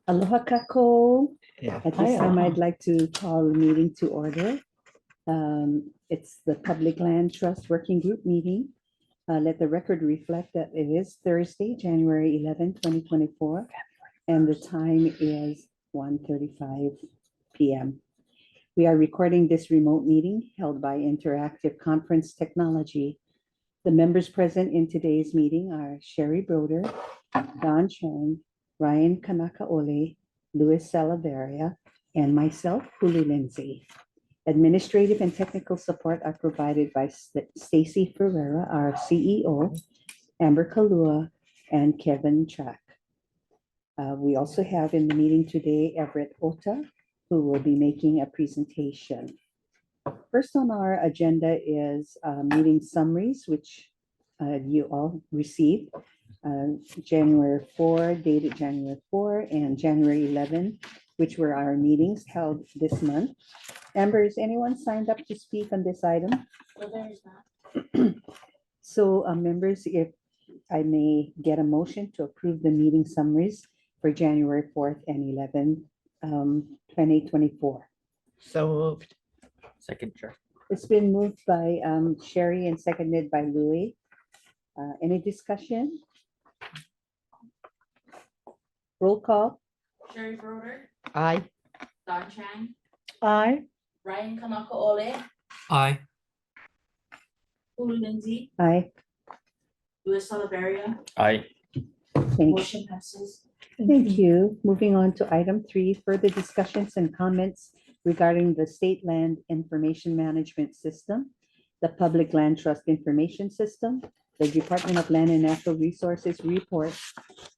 Aloha kako. Yeah. At this time, I'd like to call the meeting to order. It's the Public Land Trust Working Group meeting. Let the record reflect that it is Thursday, January 11, 2024, and the time is 1:35 p.m. We are recording this remote meeting held by interactive conference technology. The members present in today's meeting are Sherry Broder, Don Chang, Ryan Kanakaole, Louis Salaveria, and myself, Hulu Lindsay. Administrative and technical support are provided by Stacy Ferreira, our CEO, Amber Kalua, and Kevin Track. We also have in the meeting today Everett Ota, who will be making a presentation. First on our agenda is meeting summaries, which you all received. January 4, dated January 4, and January 11, which were our meetings held this month. Amber, is anyone signed up to speak on this item? Well, there is not. So, members, if I may get a motion to approve the meeting summaries for January 4th and 11th, 2024. So moved. Second, Chair. It's been moved by Sherry and seconded by Louis. Any discussion? Roll call. Sherry Broder, Aye. Don Chang, Aye. Ryan Kanakaole, Aye. Hulu Lindsay, Aye. Louis Salaveria. Aye. Thank Motion passes. Thank you. Moving on to item 3, further discussions and comments regarding the State Land Information Management System, the Public Land Trust Information System, the Department of Land and Natural Resources report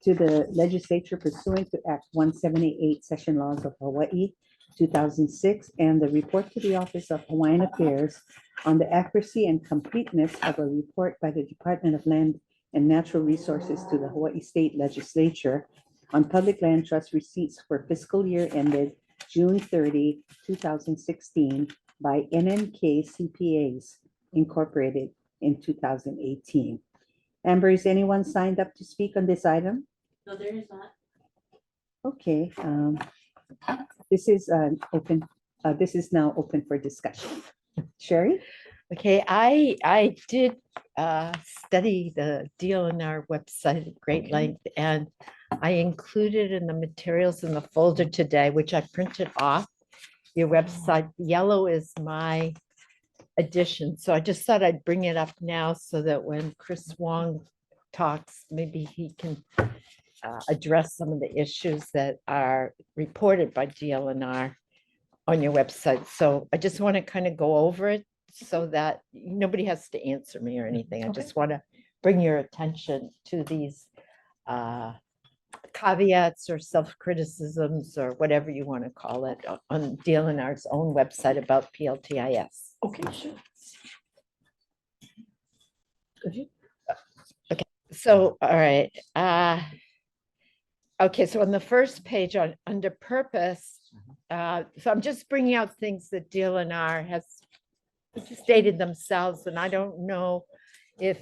to the legislature pursuant to Act 178, Session Laws of Hawaii, 2006, and the report to the Office of Hawaiian Affairs on the accuracy and completeness of a report by the Department of Land and Natural Resources to the Hawaii State Legislature on public land trust receipts for fiscal year ended June 30, 2016 by NNK CPAs Incorporated in 2018. Amber, is anyone signed up to speak on this item? No, there is not. Okay, this is open. This is now open for discussion. Sherry? Okay, I did study the deal on our website at great length, and I included in the materials in the folder today, which I printed off your website. Yellow is my addition, so I just thought I'd bring it up now so that when Chris Wong talks, maybe he can address some of the issues that are reported by DLNR on your website. So I just want to kind of go over it so that nobody has to answer me or anything. I just want to bring your attention to these caveats or self-criticisms or whatever you want to call it on DLNR's own website about PLTIS. Okay, sure. Okay, so, all right. Okay, so on the first page under purpose, so I'm just bringing out things that DLNR has stated themselves, and I don't know if,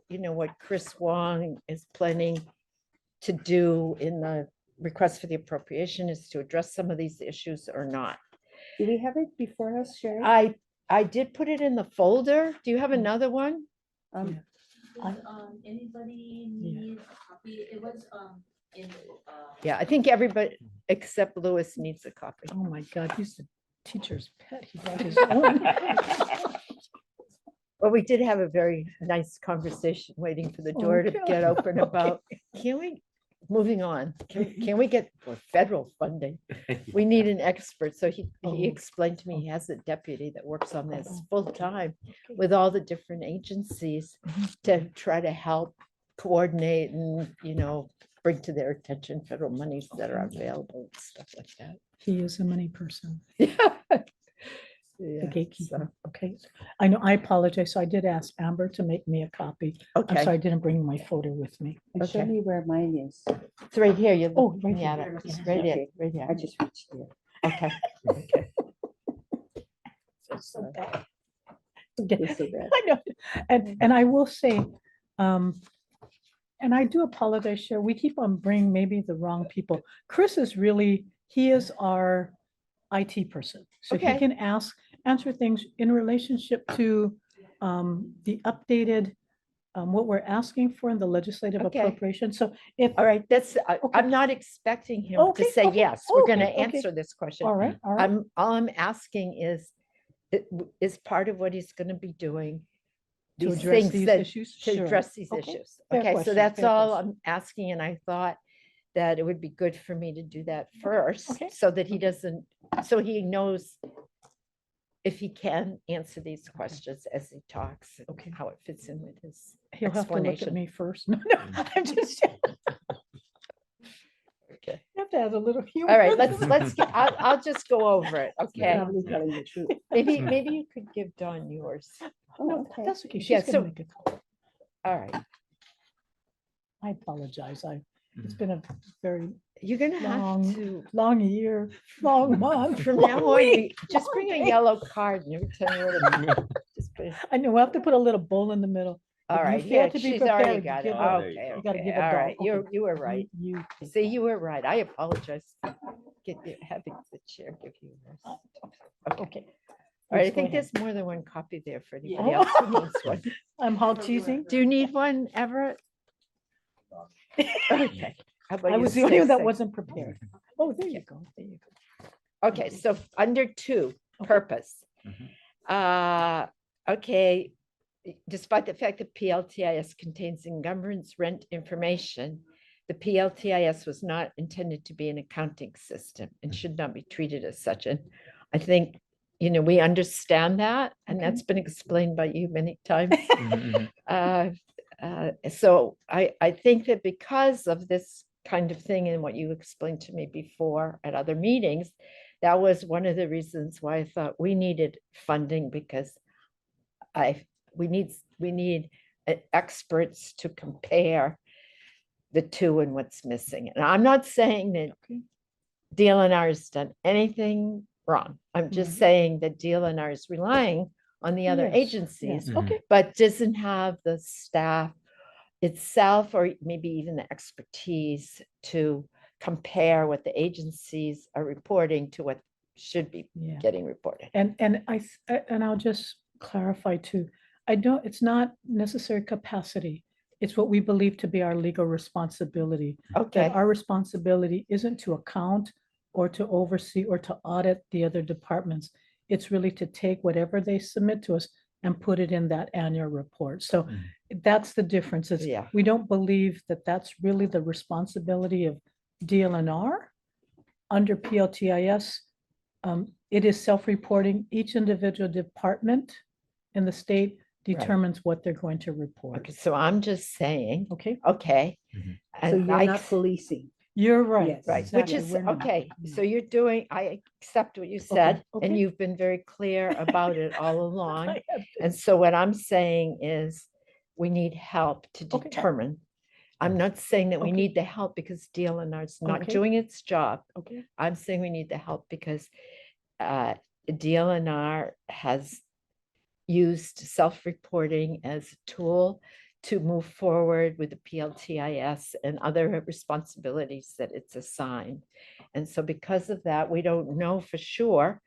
what Chris Wong is planning to do in the request for the appropriation is to address some of these issues or not. Do we have it before us, Sherry? I did put it in the folder. Do you have another one? Does, anybody need a copy? It was in Yeah, I think everybody except Louis needs a copy. Oh my God, he's the teacher's pet. He brought his own. Well, we did have a very nice conversation waiting for the door to get open about, moving on, can we get more federal funding? We need an expert. So he explained to me he has a deputy that works on this full time with all the different agencies to try to help coordinate and, bring to their attention federal monies that are available and stuff like that. He is a money person, Yeah. the gatekeeper. Okay, I know, I apologize. So I did ask Amber to make me a copy. I'm Okay, sorry, I didn't bring my folder with me. And show okay. me where mine is. It's right here. You're Oh, right looking at here. it. It's right here, Okay. right here. I just reached there. Okay. Okay. So bad. It's so bad. I know, and I will say, And I do apologize, Chair. We keep on bringing maybe the wrong people. Chris is really, he is our IT person. So he Okay. can answer things in relationship to the updated, what we're asking for in the legislative Okay. appropriation. So if, All right, Okay. I'm not expecting him to Okay, say, okay, yes, we're okay, gonna okay. answer this question. all right, all right. All I'm asking is part of what he's gonna be doing. To these address things these that- issues? To Sure. address these Okay, issues. fair Okay, so question, that's fair all question. I'm asking, and I thought that it would be good for me to do that first, okay, so that he doesn't, so he knows if he can answer these questions as he talks, Okay. how it fits in with his He'll have to look at explanation. me first. No, no, I'm just, Okay. you have to add a little humor. All right, I'll just go over it, okay? Probably telling the truth. Maybe you could give Dawn yours. No, okay. that's okay. Yeah, She's gonna so- make a call. All right, I apologize. It's been a very you're gonna have Long to, long year, long month. from long now on, week, just long bring a day. yellow card and every time you're at just put it. I know, we'll have to put a little bowl in the middle. All If you right, fail here, to be she's already prepared, got it. give a- Okay, you gotta okay, give a all dog. right, you Okay. were right. You See, you were right. I apologize. Having the chair give you this. Okay, okay. all right, I Please go think ahead. there's more than one copy there for Yeah. anybody else who needs one. I'm hog cheesing. Do you need one, Everett? Okay. How about I you was the stay only one that safe? wasn't prepared. Oh, there you go, there you go. Okay, so under two, Okay. purpose. Okay, despite the fact that PLTIS contains encumbrance rent information, the PLTIS was not intended to be an accounting system and should not be treated as such. And I think, we understand that, and Okay. that's been explained by you many times. So I think that because of this kind of thing and what you explained to me before at other meetings, that was one of the reasons why I thought we needed funding, because we need experts to compare the two and what's missing. And I'm not saying that Okay. DLNR has done anything wrong. I'm just Mhm. saying that DLNR is relying on the other Yes, agencies, yes, okay, but doesn't have the staff itself, or maybe even the expertise to compare what the agencies are reporting to what should be yeah. getting reported. And I'll just clarify too. I don't, it's not necessary capacity. It's what we believe to be our legal responsibility. Okay, That our responsibility isn't to account or to oversee or to audit the other departments. It's really to take whatever they submit to us and put it in that annual report. So that's the difference. Is Yeah. we don't believe that that's really the responsibility of DLNR under PLTIS. It is self-reporting. Each individual department in the state determines what they're going to report. okay, so I'm just saying, Okay, okay. Mhm. So and you're I not ex- policing. you're right. Yes. Right, which exactly, is, we're not. okay, so you're doing, I accept what you said, and okay. you've been very clear about it all along. I have And so what I'm saying is, we need help to Okay. determine. I'm not saying that we Okay. need the help because DLNR is not Okay. doing its job. Okay, I'm saying we need the help because DLNR has used self-reporting as a tool to move forward with the PLTIS and other responsibilities that it's assigned. And so because of that, we don't know for sure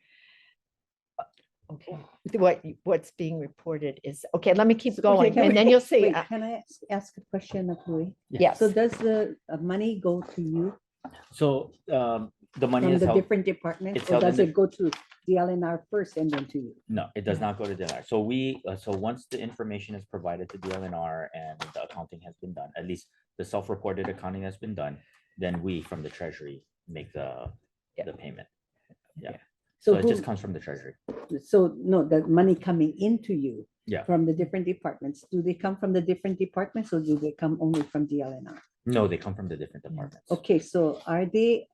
okay. what's being reported is, okay, let me keep Okay, going, can and we- then you'll see. Wait, can I ask a question of Louis? Yes, So does the money go to you So the money from is the held, different departments, it's or held in does the- it go to DLNR first and then to you? no, it does not go to DLNR. So so once the information is provided to DLNR and the accounting has been done, at least the self-reported accounting has been done, then we from the treasury make the payment. Yeah. So it just who- comes from the treasury. So no, the money coming into you. Yeah. From the different departments, do they come from the different departments or do they come only from DLNR? No, they come from the different departments. Okay, so are they,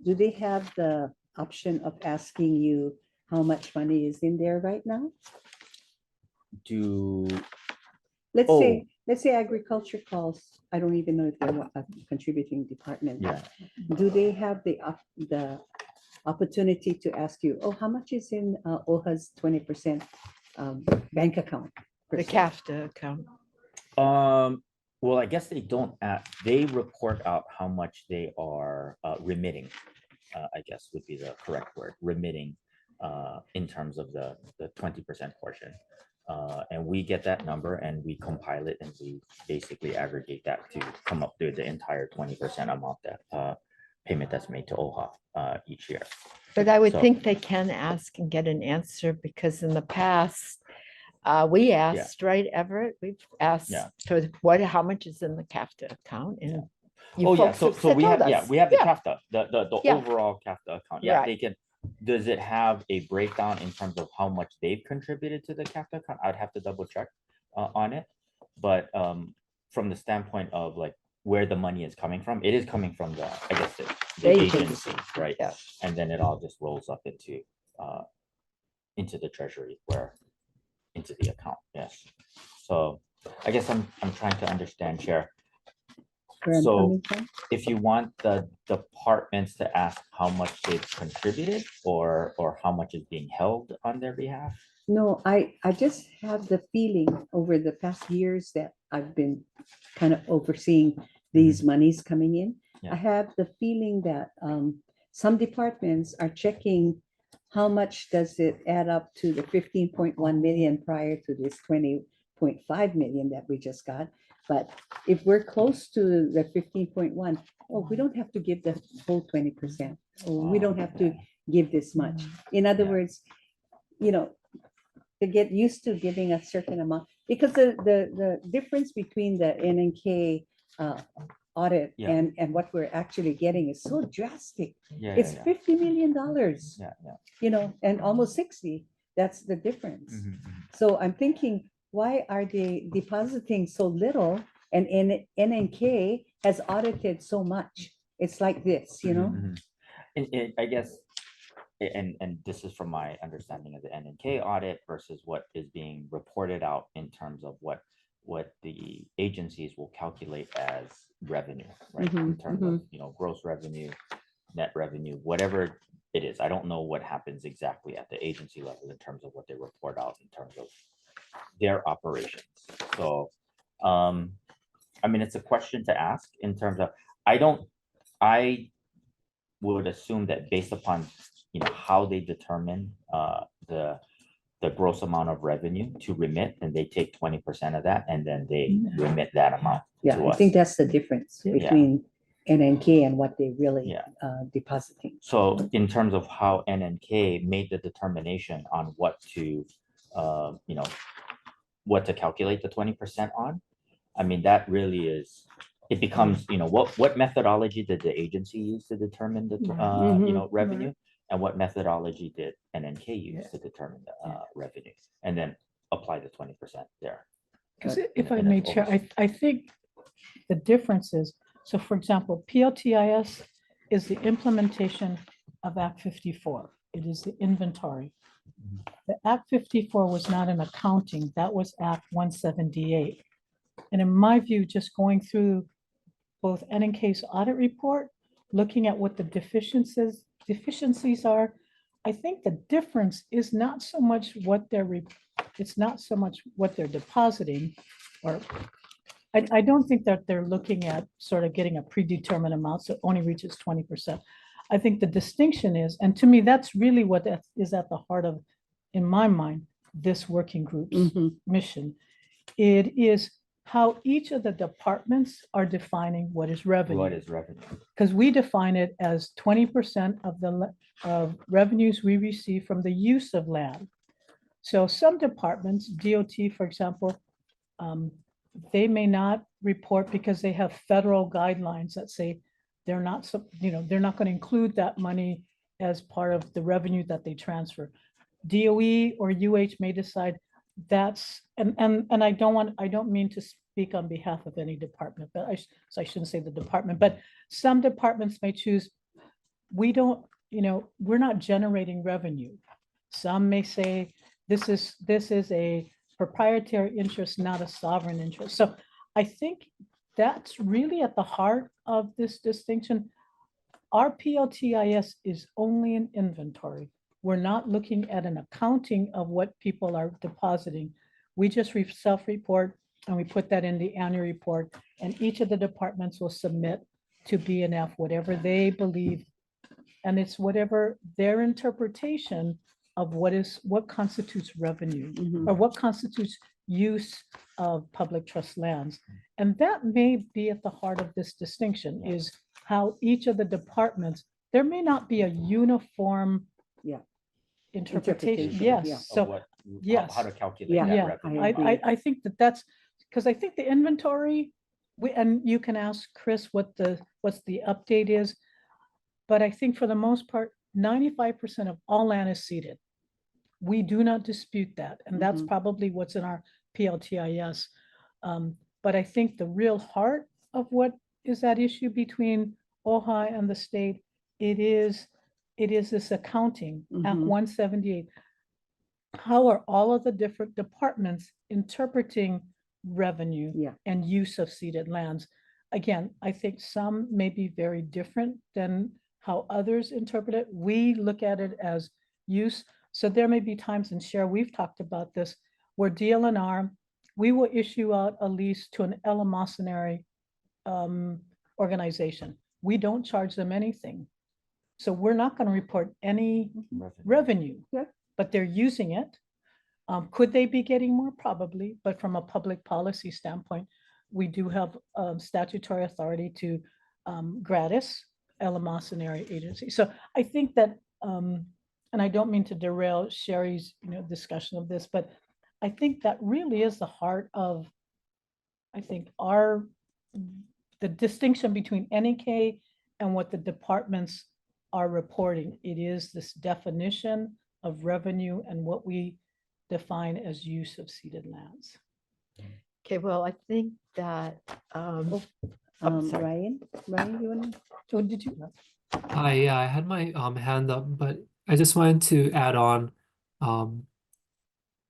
do they have the option of asking you how much money is in there right now? Do, Let's Oh. say agriculture calls, I don't even know if they're a contributing department. yeah, Do they have the opportunity to ask you, oh, how much is in OHA's 20% bank account? per the se?" CAFTA account. Well, I guess they don't, they report out how much they are remitting, I guess would be the correct word, remitting in terms of the 20% portion. And we get that number and we compile it and we basically aggregate that to come up with the entire 20% amount that payment that's made to OHA each year. But I would So- think they can ask and get an answer because in the past, we asked, right, Everett? We've asked Yeah. for how much is in the CAFTA account and. you Oh, yeah, folks so we told have, yeah, us. we have the Yeah. CAFTA, the Yeah. overall CAFTA account. Yeah, Right. they can, does it have a breakdown in terms of how much they've contributed to the CAFTA account? I'd have to double check on it. But from the standpoint of like where the money is coming from, it is coming from the, I guess, the Agency. agency, right? Yeah. And then it all just rolls up into the treasury into the account, yes. So I guess I'm trying to understand, Chair. Where I'm So coming from. if you want the departments to ask how much they've contributed or how much is being held on their behalf. No, I just have the feeling over the past years that I've been kind of overseeing these monies coming in. Yeah. I have the feeling that some departments are checking how much does it add up to the 15.1 million prior to this 20.5 million that we just got. But if we're close to the 15.1, oh, we don't have to give the whole 20%. Or we don't have to give this much. In other Yeah. words, you know, to get used to giving a certain amount, because the difference between the NNK audit Yeah. and what we're actually getting is so drastic. Yeah, It's yeah, $50 million, yeah, yeah. you know, and almost 60. That's the difference. Mhm, mhm. So I'm thinking, why are they depositing so little? And NNK has audited so much. It's like this, you know? Mhm, mhm. And I guess, and this is from my understanding of the NNK audit versus what is being reported out in terms of what the agencies will calculate as revenue, right? In Mhm, terms of, you know, gross revenue, net revenue, whatever it is. I don't know what happens exactly at the agency level in terms of what they report out in terms of their operations. So, I mean, it's a question to ask in terms of, I would assume that based upon, you know, how they determine the gross amount of revenue to remit, and they take 20% of that, and then they remit that amount Yeah, to I think us. that's the difference Yeah. between NNK and what they really Yeah. depositing. So in terms of how NNK made the determination on what to, you know, what to calculate the 20% on, I mean, that really is, it becomes, you know, what methodology did the agency use to determine the, you know, revenue? And what methodology did NNK use to determine the revenue? And then apply the 20% there. Because But if I in may, an Chair, oversight. I think the difference is, so for example, PLTIS is the implementation of Act 54. It is the inventory. The Act 54 was not an accounting, that was Act 178. And in my view, just going through both NNK's audit report, looking at what the deficiencies are, I think the difference is not so much what it's not so much what they're depositing, or I don't think that they're looking at sort of getting a predetermined amount, so it only reaches 20%. I think the distinction is, and to me, that's really what is at the heart of, in my mind, this working group's Mhm. mission. It is how each of the departments are defining what is revenue. What is revenue? Because we define it as 20% of revenues we receive from the use of land. So some departments, DOT, for example, they may not report because they have federal guidelines that say they're not, they're not going to include that money as part of the revenue that they transfer. DOE or UH may decide that's, and I don't mean to speak on behalf of any department, but so I shouldn't say the department, but some departments may choose, we don't, we're not generating revenue. Some may say this is a proprietary interest, not a sovereign interest. So I think that's really at the heart of this distinction. Our PLTIS is only an inventory. We're not looking at an accounting of what people are depositing. We just self-report And we put that in the annual report, and each of the departments will submit to BNF whatever they believe. And it's whatever their interpretation of what constitutes revenue, Mhm. or what constitutes use of public trust lands. And that may be at the heart of this distinction, is how each of the departments, there may not be a uniform Yeah. interpretation. Interpretation, Yes, yeah. Of so what, yes. how to calculate Yeah. that Yeah, revenue. I I, agree. I think that's, because I think the inventory, and you can ask Chris what's the update is. But I think for the most part, 95% of all land is ceded. We do not dispute that, and that's Mhm. probably what's in our PLTIS. But I think the real heart of what is that issue between OHA and the state, it is this accounting, Act Mhm. 178. How are all of the different departments interpreting revenue Yeah. and use of ceded lands? Again, I think some may be very different than how others interpret it. We look at it as use. So there may be times, and Cher, we've talked about this, where DLNR, we will issue out a lease to an eleemosynary organization. We don't charge them anything. So we're not going to report any revenue. Yeah. But they're using it. Could they be getting more? Probably, but from a public policy standpoint, we do have statutory authority to gratis eleemosynary agency. So I think that, and I don't mean to derail Sherry's discussion of this, but I think that really is the heart of, I think, the distinction between NEK and what the departments are reporting. It is this definition of revenue and what we define as use of ceded lands. Okay, well, I think that, sorry. Ryan, you want to? So did you? Yeah, I had my hand up, but I just wanted to add on.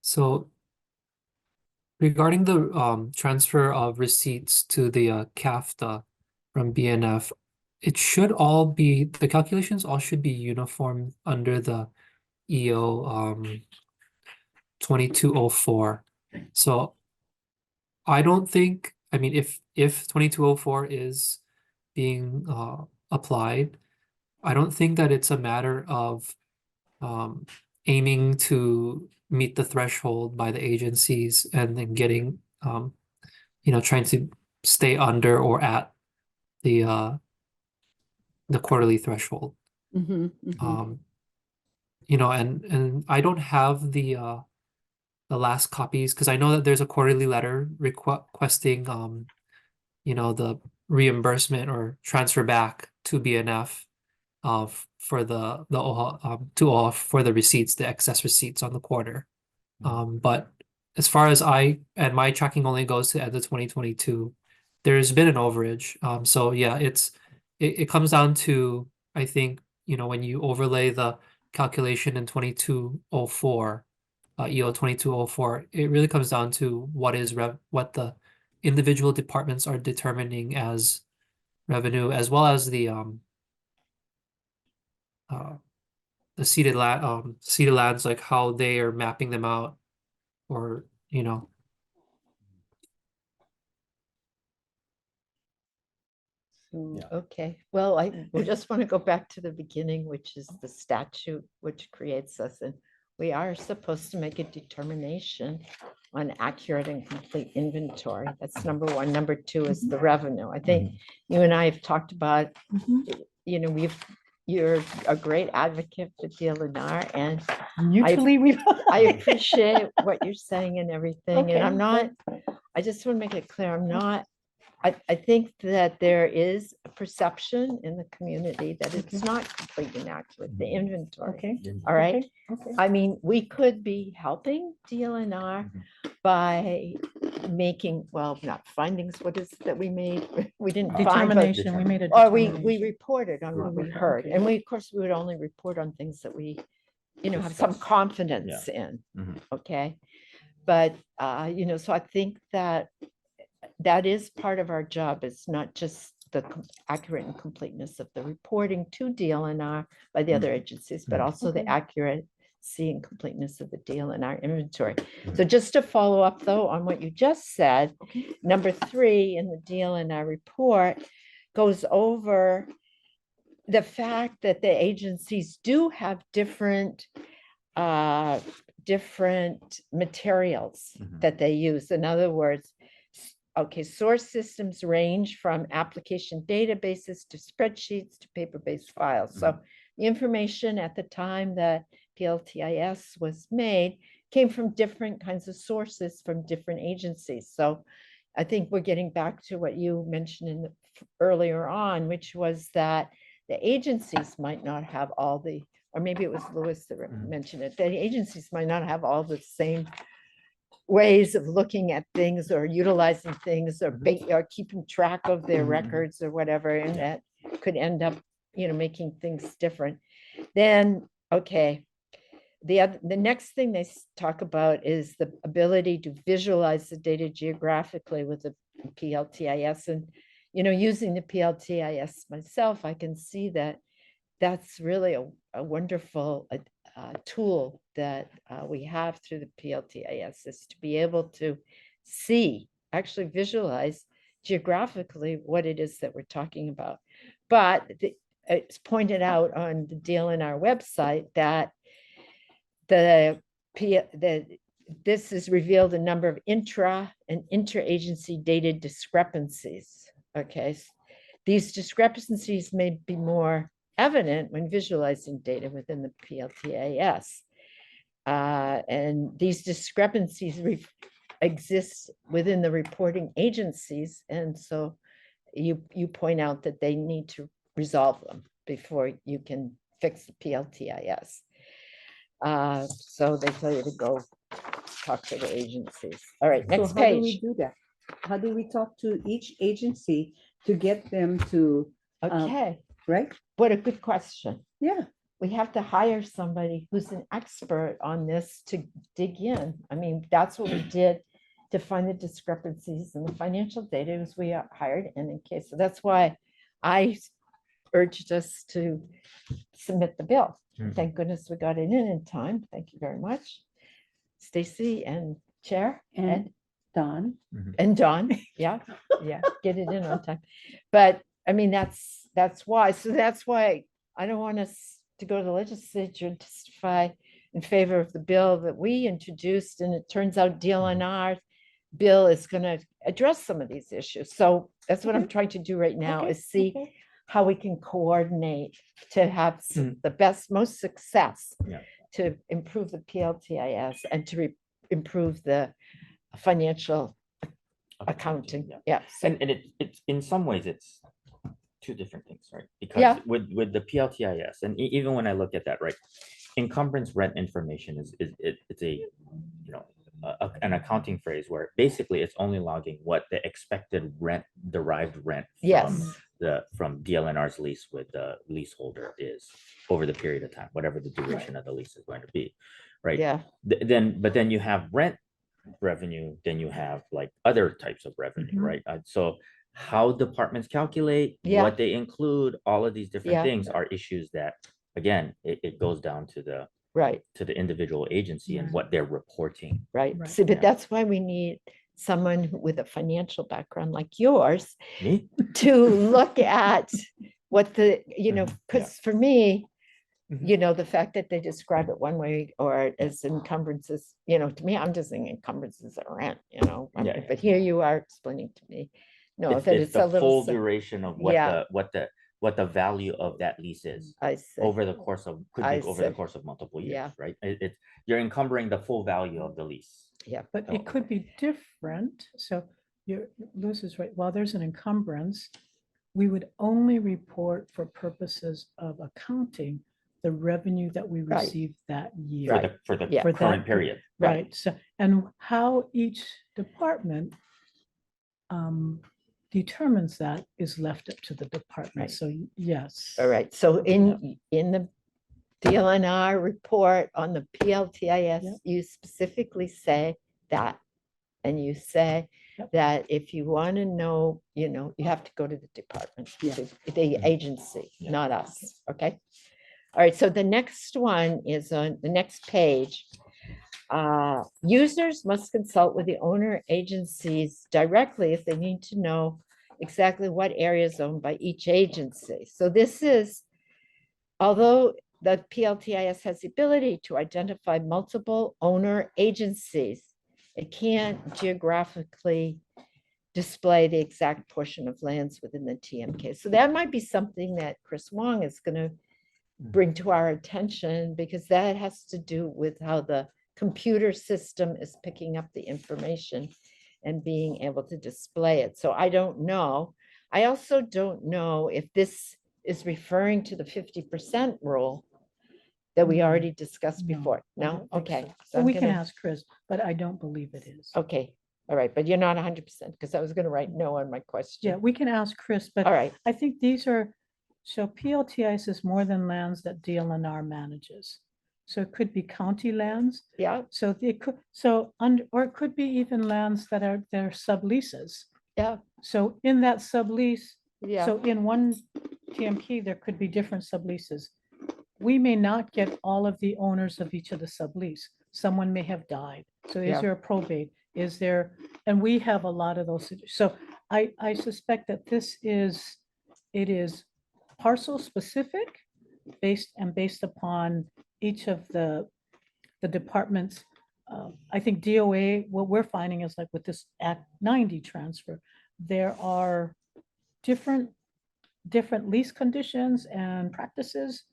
So regarding the transfer of receipts to the CAFTA from BNF, it should all be, the calculations all should be uniform under the EO 2204. So I don't think, I mean, if 2204 is being applied, I don't think that it's a matter of aiming to meet the threshold by the agencies and then getting trying to stay under or at the quarterly threshold. Mhm, mhm. And I don't have the last copies, because I know that there's a quarterly letter requesting the reimbursement or transfer back to BNF for the OHA, to OHA for the receipts, the excess receipts on the quarter. But as far as my tracking only goes to end of 2022, there's been an overage. So yeah, it comes down to, I think, when you overlay the calculation in 2204, EO 2204, it really comes down to what the individual departments are determining as revenue, as well as the ceded lands, like how they are mapping them out, or So, Okay, well, I just want to go back to the beginning, which is the statute which creates us, and we are supposed to make a determination on accurate and complete inventory. That's number one. Number two is the revenue. I think you and I have talked about, you're a great advocate for DLNR, and Mutually, we. I appreciate what you're saying and everything, and I'm not, I just want to make it clear, I'm not, I think that there is a perception in the community that it's not complete and accurate, the inventory. Okay. All right. Okay. I mean, we could be helping DLNR by making, well, not findings, what is it that we made? We didn't find, but, Determination, we made a or we determination. reported on what we Okay. heard. And we, of course, we would only report on things that we, have some confidence in. Mhm. Okay. But, so I think that is part of our job. It's not just the accurate and completeness of the reporting to DLNR by the other agencies, but also the accurate and completeness of the deal in our inventory. So just to follow up though on what you just said, number 3 in the deal in our report goes over the fact that the agencies do have different materials Mhm. that they use. In other words, okay, source systems range from application databases to spreadsheets to paper-based files. So the information at the time that PLTIS was made came from different kinds of sources from different agencies. So I think we're getting back to what you mentioned in the earlier on, which was that the agencies might not have all the, or maybe it was Louis that mentioned it, the agencies might not have all the same ways of looking at things or utilizing things or keeping track of their Mhm. records or whatever, and that could end up, making things different. Then, okay, the next thing they talk about is the ability to visualize the data geographically with the PLTIS. And, using the PLTIS myself, I can see that that's really a wonderful tool that we have through the PLTIS, is to be able to see, actually visualize geographically what it is that we're talking about. But it's pointed out on the deal in our website that this has revealed a number of intra and interagency data discrepancies. Okay, these discrepancies may be more evident when visualizing data within the PLTIS. And these discrepancies exist within the reporting agencies. And so you point out that they need to resolve them before you can fix the PLTIS. So they tell you to go talk to the agencies. All right, So next how do we page. do that? How do we talk to each agency to get them to, Okay, right? what a good question. Yeah, We have to hire somebody who's an expert on this to dig in. I mean, that's what we did to find the discrepancies in the financial data, is we hired NNK. So that's why I urged us to submit the bill. Mhm. Thank goodness we got it in time. Thank you very much, Stacy and Chair and Don, and John. Yeah, get it in on time. But I mean, that's why. So that's why I don't want us to go to the legislature and testify in favor of the bill that we introduced. And it turns out DLNR bill is going to address some of these issues. So that's what I'm trying to do right now, is see how we can coordinate to have the best, most success to improve the PLTIS and to improve the financial accounting. Yeah. So, And it's in some ways it's two different things, right? Because Yeah. with the PLTIS, and even when I look at that, right, encumbrance rent information it's a an accounting phrase where basically it's only logging what the expected derived rent yes. from DLNR's lease with the leaseholder is over the period of time, whatever the duration of the lease is going to be, right? Yeah. But then you have rent revenue, then you have like other types of revenue, right? So how departments calculate, what they include, all of these different things are issues that, again, it goes down to the individual agency and what they're reporting. Right. See, but that's why we need someone with a financial background like yours Me? to look at what because for me, the fact that they describe it one way or as encumbrances, to me, I'm just thinking encumbrances are rent, but here you are explaining to me, that It's it's a the full little, duration of what the value of that lease is I see. over the course of I over the see. course of multiple years, Yeah. right? You're encumbering the full value of the lease. Yeah. But it could be different. So Lewis is right. While there's an encumbrance, we would only report for purposes of accounting the revenue that we Right. received that year. For the Yeah. current that- period. Right. So, and how each department determines that is left up to the department. Right. So yes. All right. So in the DLNR report on the PLTIS, you specifically say that, and you say that if you want to know, you have to go to the department, Yeah. the agency, Yeah. not us. Okay. All right, so the next one is on the next page. Users must consult with the owner agencies directly if they need to know exactly what area is owned by each agency. So this is, although the PLTIS has the ability to identify multiple owner agencies, it can't geographically display the exact portion of lands within the TMK. So that might be something that Chris Wong is going to bring to our attention, because that has to do with how the computer system is picking up the information and being able to display it. So I don't know. I also don't know if this is referring to the 50% rule that we No, already discussed no, before. I No? don't think Okay. so. So Well, I'm we can gonna- ask Chris, but I don't believe it is. Okay, all right, but you're not 100%, because I was gonna write no on my question. Yeah, we can ask Chris, but All right, I think these are, so PLTIS is more than lands that DLNR manages. So it could be county lands. yeah, So it could, so under, or it could be even lands that are, they're subleases. yeah, So in that sublease, yeah, so in one TMK, there could be different subleases. We may not get all of the owners of each of the sublease. Someone may have died. So Yeah. is there a probate? Is there, and we have a lot of those. So I suspect that this is, it is parcel specific based upon each of the departments. I think DOA, what we're finding is like with this Act 90 transfer, there are different lease conditions and practices.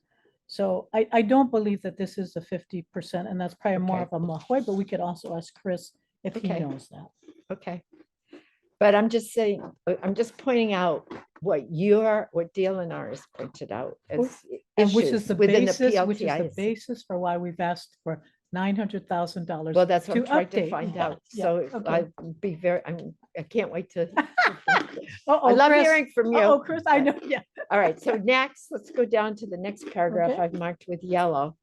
So I don't believe that this is the 50%, and that's probably more Okay. of a Mahoy, but we could also ask Chris if he Okay. knows that. okay. But I'm just saying, I'm just pointing out what DLNR has pointed out as And which is issues the within the basis, which is the PLTIS. basis for why we've asked for $900,000. Well, that's what I'm to trying to update. find Yeah, out. yeah, So okay. I'll be very, I can't wait to. Uh-oh, I love Chris. hearing from you. Oh, Chris, I know, yeah. All right, so next, let's go down to the next paragraph Okay. I've marked with yellow.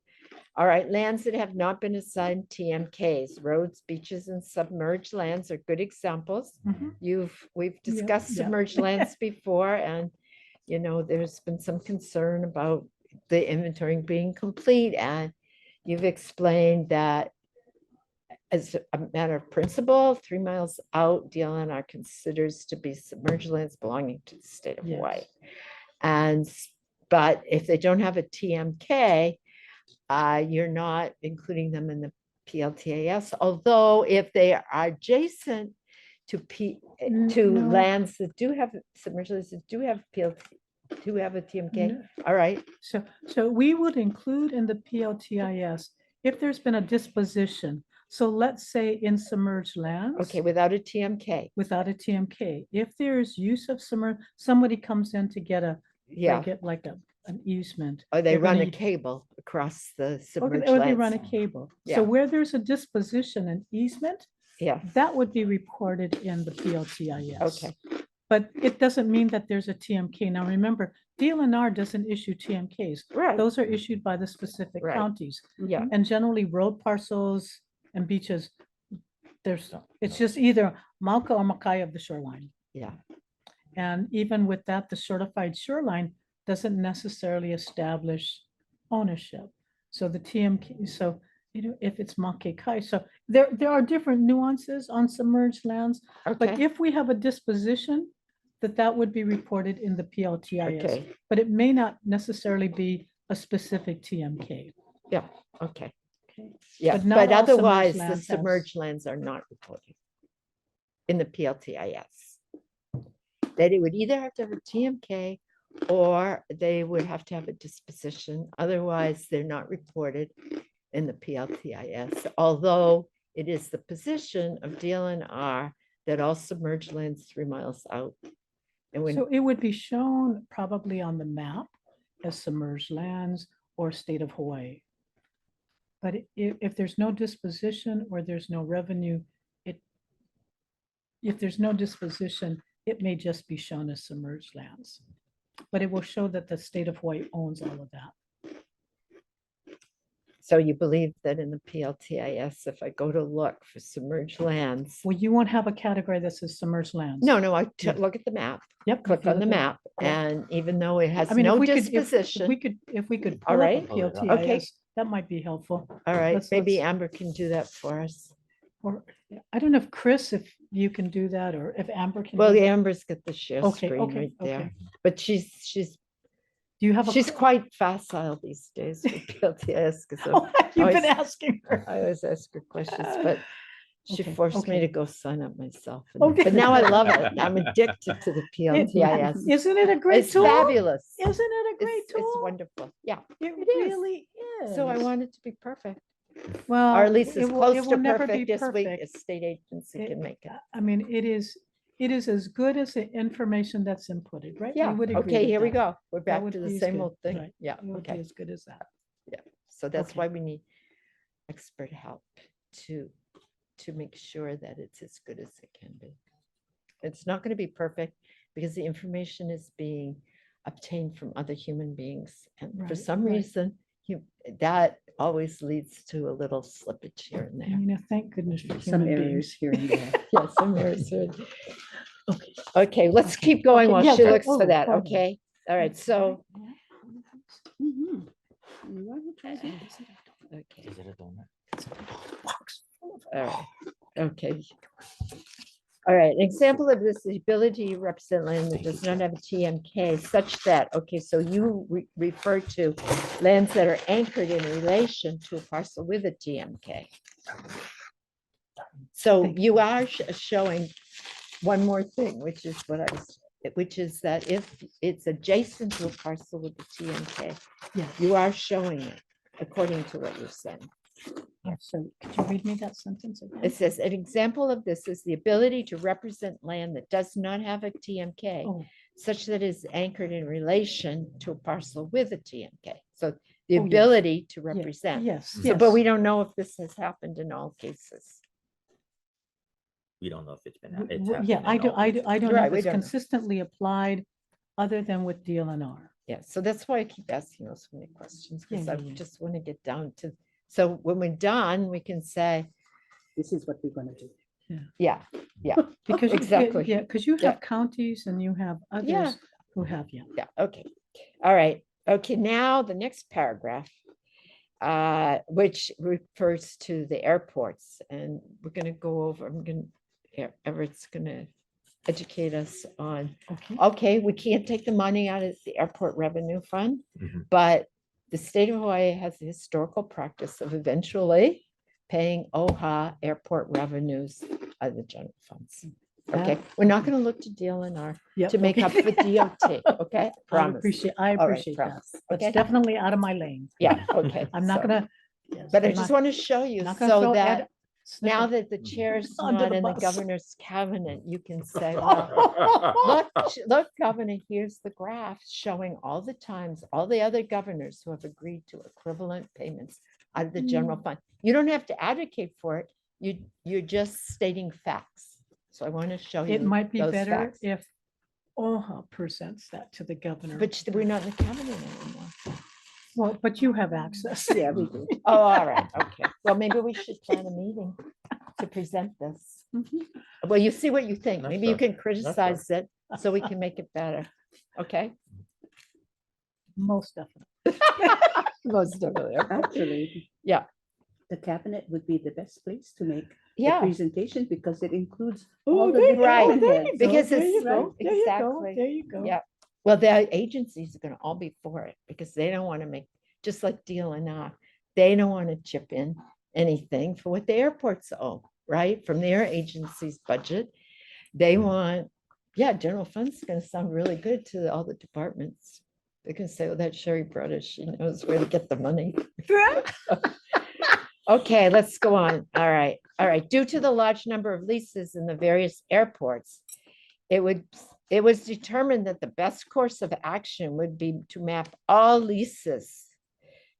All right, lands that have not been assigned TMKs, roads, beaches, and submerged lands are good examples. Mhm. We've Yeah, discussed yeah. submerged lands before, and, there's been some concern about the inventory being complete, and you've explained that as a matter of principle, 3 miles out, DLNR considers to be submerged lands belonging to the state of Hawaii. Yes. But if they don't have a TMK, you're not including them in the PLTAS, although if they are adjacent to No. lands that do have submerged lands that do have do have a TMK, No. all right, So we would include in the PLTIS if there's been a disposition. So let's say in submerged lands. okay, without a TMK, Without a TMK, if there's use of somebody comes in to get yeah, get like an easement. or they they're run gonna a cable across the Or submerged or they run a lands. cable. Yeah. So where there's a disposition and easement, Yeah, that would be reported in the PLTIS. okay, But it doesn't mean that there's a TMK. Now, remember, DLNR doesn't issue TMKs. right, Those are issued by the specific Right. counties. yeah, And generally road parcels and beaches, it's No. just either Mauka or Makai of the shoreline. yeah, And even with that, the certified shoreline doesn't necessarily establish ownership. So the TMK, so, if it's Makekai, so there are different nuances on submerged lands. But okay, if we have a disposition, that would be reported in the PLTIS, okay, but it may not necessarily be a specific TMK. okay. Okay. Yeah, But not but all submerged otherwise, the lands have- submerged lands are not reported in the PLTIS. That it would either have to have a TMK or they would have to have a disposition. Otherwise, they're not reported in the PLTIS, although it is the position of DLNR that all submerged lands 3 miles out. And when, So it would be shown probably on the map as submerged lands or state of Hawaii. But if there's no disposition or there's no revenue, if there's no disposition, it may just be shown as submerged lands. But it will show that the state of Hawaii owns all of that. So you believe that in the PLTIS, if I go to look for submerged lands, Well, you won't have a category that says submerged lands. no, Yeah. look at the map, Yep. click if you on the look at- map, yeah. and even though it has I mean, if no we could, if disposition, we could All pull up a right. Pull it up. PLTIS, that might be helpful. all right, let's- maybe let's- Amber can do that for us. Or, I don't know if Chris, if you can do that, or if Amber can. Well, do that. Amber's got the share Okay, screen okay, right there, okay. but she's Do you have a? she's quite facile these days with PLTIS because Oh, you've been always- asking her. I always ask her questions, but she Okay, forced me okay. to go sign up myself. Okay. But now I love it. I'm addicted to the PLTIS. Isn't it a great It's tool? fabulous. Isn't it a great It's tool? wonderful. Yeah. It it is. really is. So I want it to be perfect, Well. or at least it as will- close it to will never be perfect as we, perfect. as state agency It- can make it. I mean, it is as good as the information that's inputted, right? We Yeah, would agree okay, with here we that. go. We're back would to be the as same good, old thing. right. Yeah, It would be okay. as good as that. So that's Okay. why we need expert help to make sure that it's as good as it can be. It's not going to be perfect because the information is being obtained from other human beings. And for Right, some right. reason, that always leads to a little slippage here and there. You know, thank goodness for Some human errors beings. here and there. Yeah, some errors are- Okay. Okay, let's keep going Okay, while yeah, she go looks for forward, that, forward. okay? All right, so, Mhm. You want to try that? okay, Is it a donut? all right, okay. All right, an example of this, the ability to represent land that does not have a TMK such that, okay, so you refer to lands that are anchored in relation to a parcel with a TMK. So Thank you are showing one more thing, which is which is that if it's adjacent to a parcel with a TMK, Yeah. you are showing it according to what you're saying. Yeah, so could you read me that sentence again? It says, an example of this is the ability to represent land that does not have a TMK, Oh, such that is anchored in relation to a parcel with a TMK. So the Oh, yes. ability to yeah, represent. Yes, So, yes. but we don't know if this has happened in all cases. We don't know if it's been. W- it's w- Yeah, happened I in do, all I cases. don't know Right, if we it's don't know. consistently applied other than with DLNR. Yeah, so that's why I keep asking those many questions, because Yeah, I yeah, yeah. just want to get down to, so when we're done, we can say, This is what we're gonna do. yeah, Because exactly. Yeah, because you Yeah. have counties and you have Yeah. others who have, yeah. yeah, okay. All right, okay, now the next paragraph, which refers to the airports, and we're gonna go over, Everett's gonna educate us on, Okay. okay, we can't take the money out of the airport revenue fund, Mhm. but the state of Hawaii has the historical practice of eventually paying OHA airport revenues out of the general funds. Okay, we're not gonna look to DLNR Yep, to make up okay. for DOT, okay? I Promise. appreciate right, that. promise, That's okay? definitely out of my lane. Yeah, okay. I'm not so- gonna. yes, But I I'm just not- want to show you not gonna so throw that Ed now Snicker that the chair's under not the in the bus. governor's cabinet, you can say, well, look, Governor, here's the graph showing all the times, all the other governors who have agreed to equivalent payments out of the general fund. You don't have to advocate for it. You're just stating facts. So I want to show you It might be those better facts. if OHA presents that to the governor. But we're not in the cabinet anymore. Well, but you have access. Yeah, we do. Oh, all right, okay. Well, maybe we should plan a meeting to present this. Mhm. Well, you see what you think. That's Maybe you fair. can criticize it so we can make it better. Okay? Most definitely. Most definitely. Actually. Yeah. The cabinet would be the best place to make the Yeah, presentation because it includes Oh, all the there you go, Right, there you heads. go, because there it's- you go, right, there you go, exactly. There you go. yeah. Well, the agencies are gonna all be for it because they don't want to make, just like DLNR, they don't want to chip in anything for what the airports owe, right? From their agency's budget. They want, yeah, general fund's gonna sound really good to all the departments. They can say, oh, that Sherry British, she knows where to get the money. Okay, let's go on. All right, all right. Due to the large number of leases in the various airports, it was determined that the best course of action would be to map all leases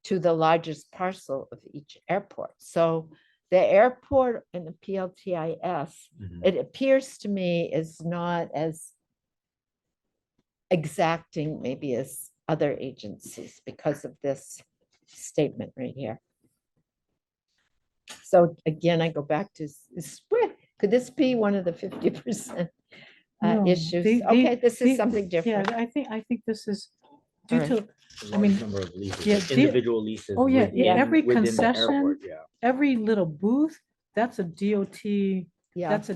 to the largest parcel of each airport. So the airport and the PLTIS, Mhm. it appears to me is not as exacting maybe as other agencies because of this statement right here. So again, I go back to, could this be one of the 50% No, issues? the- Okay, this is the- something Yeah, different. I think this is due Alright. to, A I mean, large number of leases, yeah, like the- individual leases. oh, yeah, yeah, every within the concession, airport, Yeah. every little booth, that's a DOT, Yeah, that's a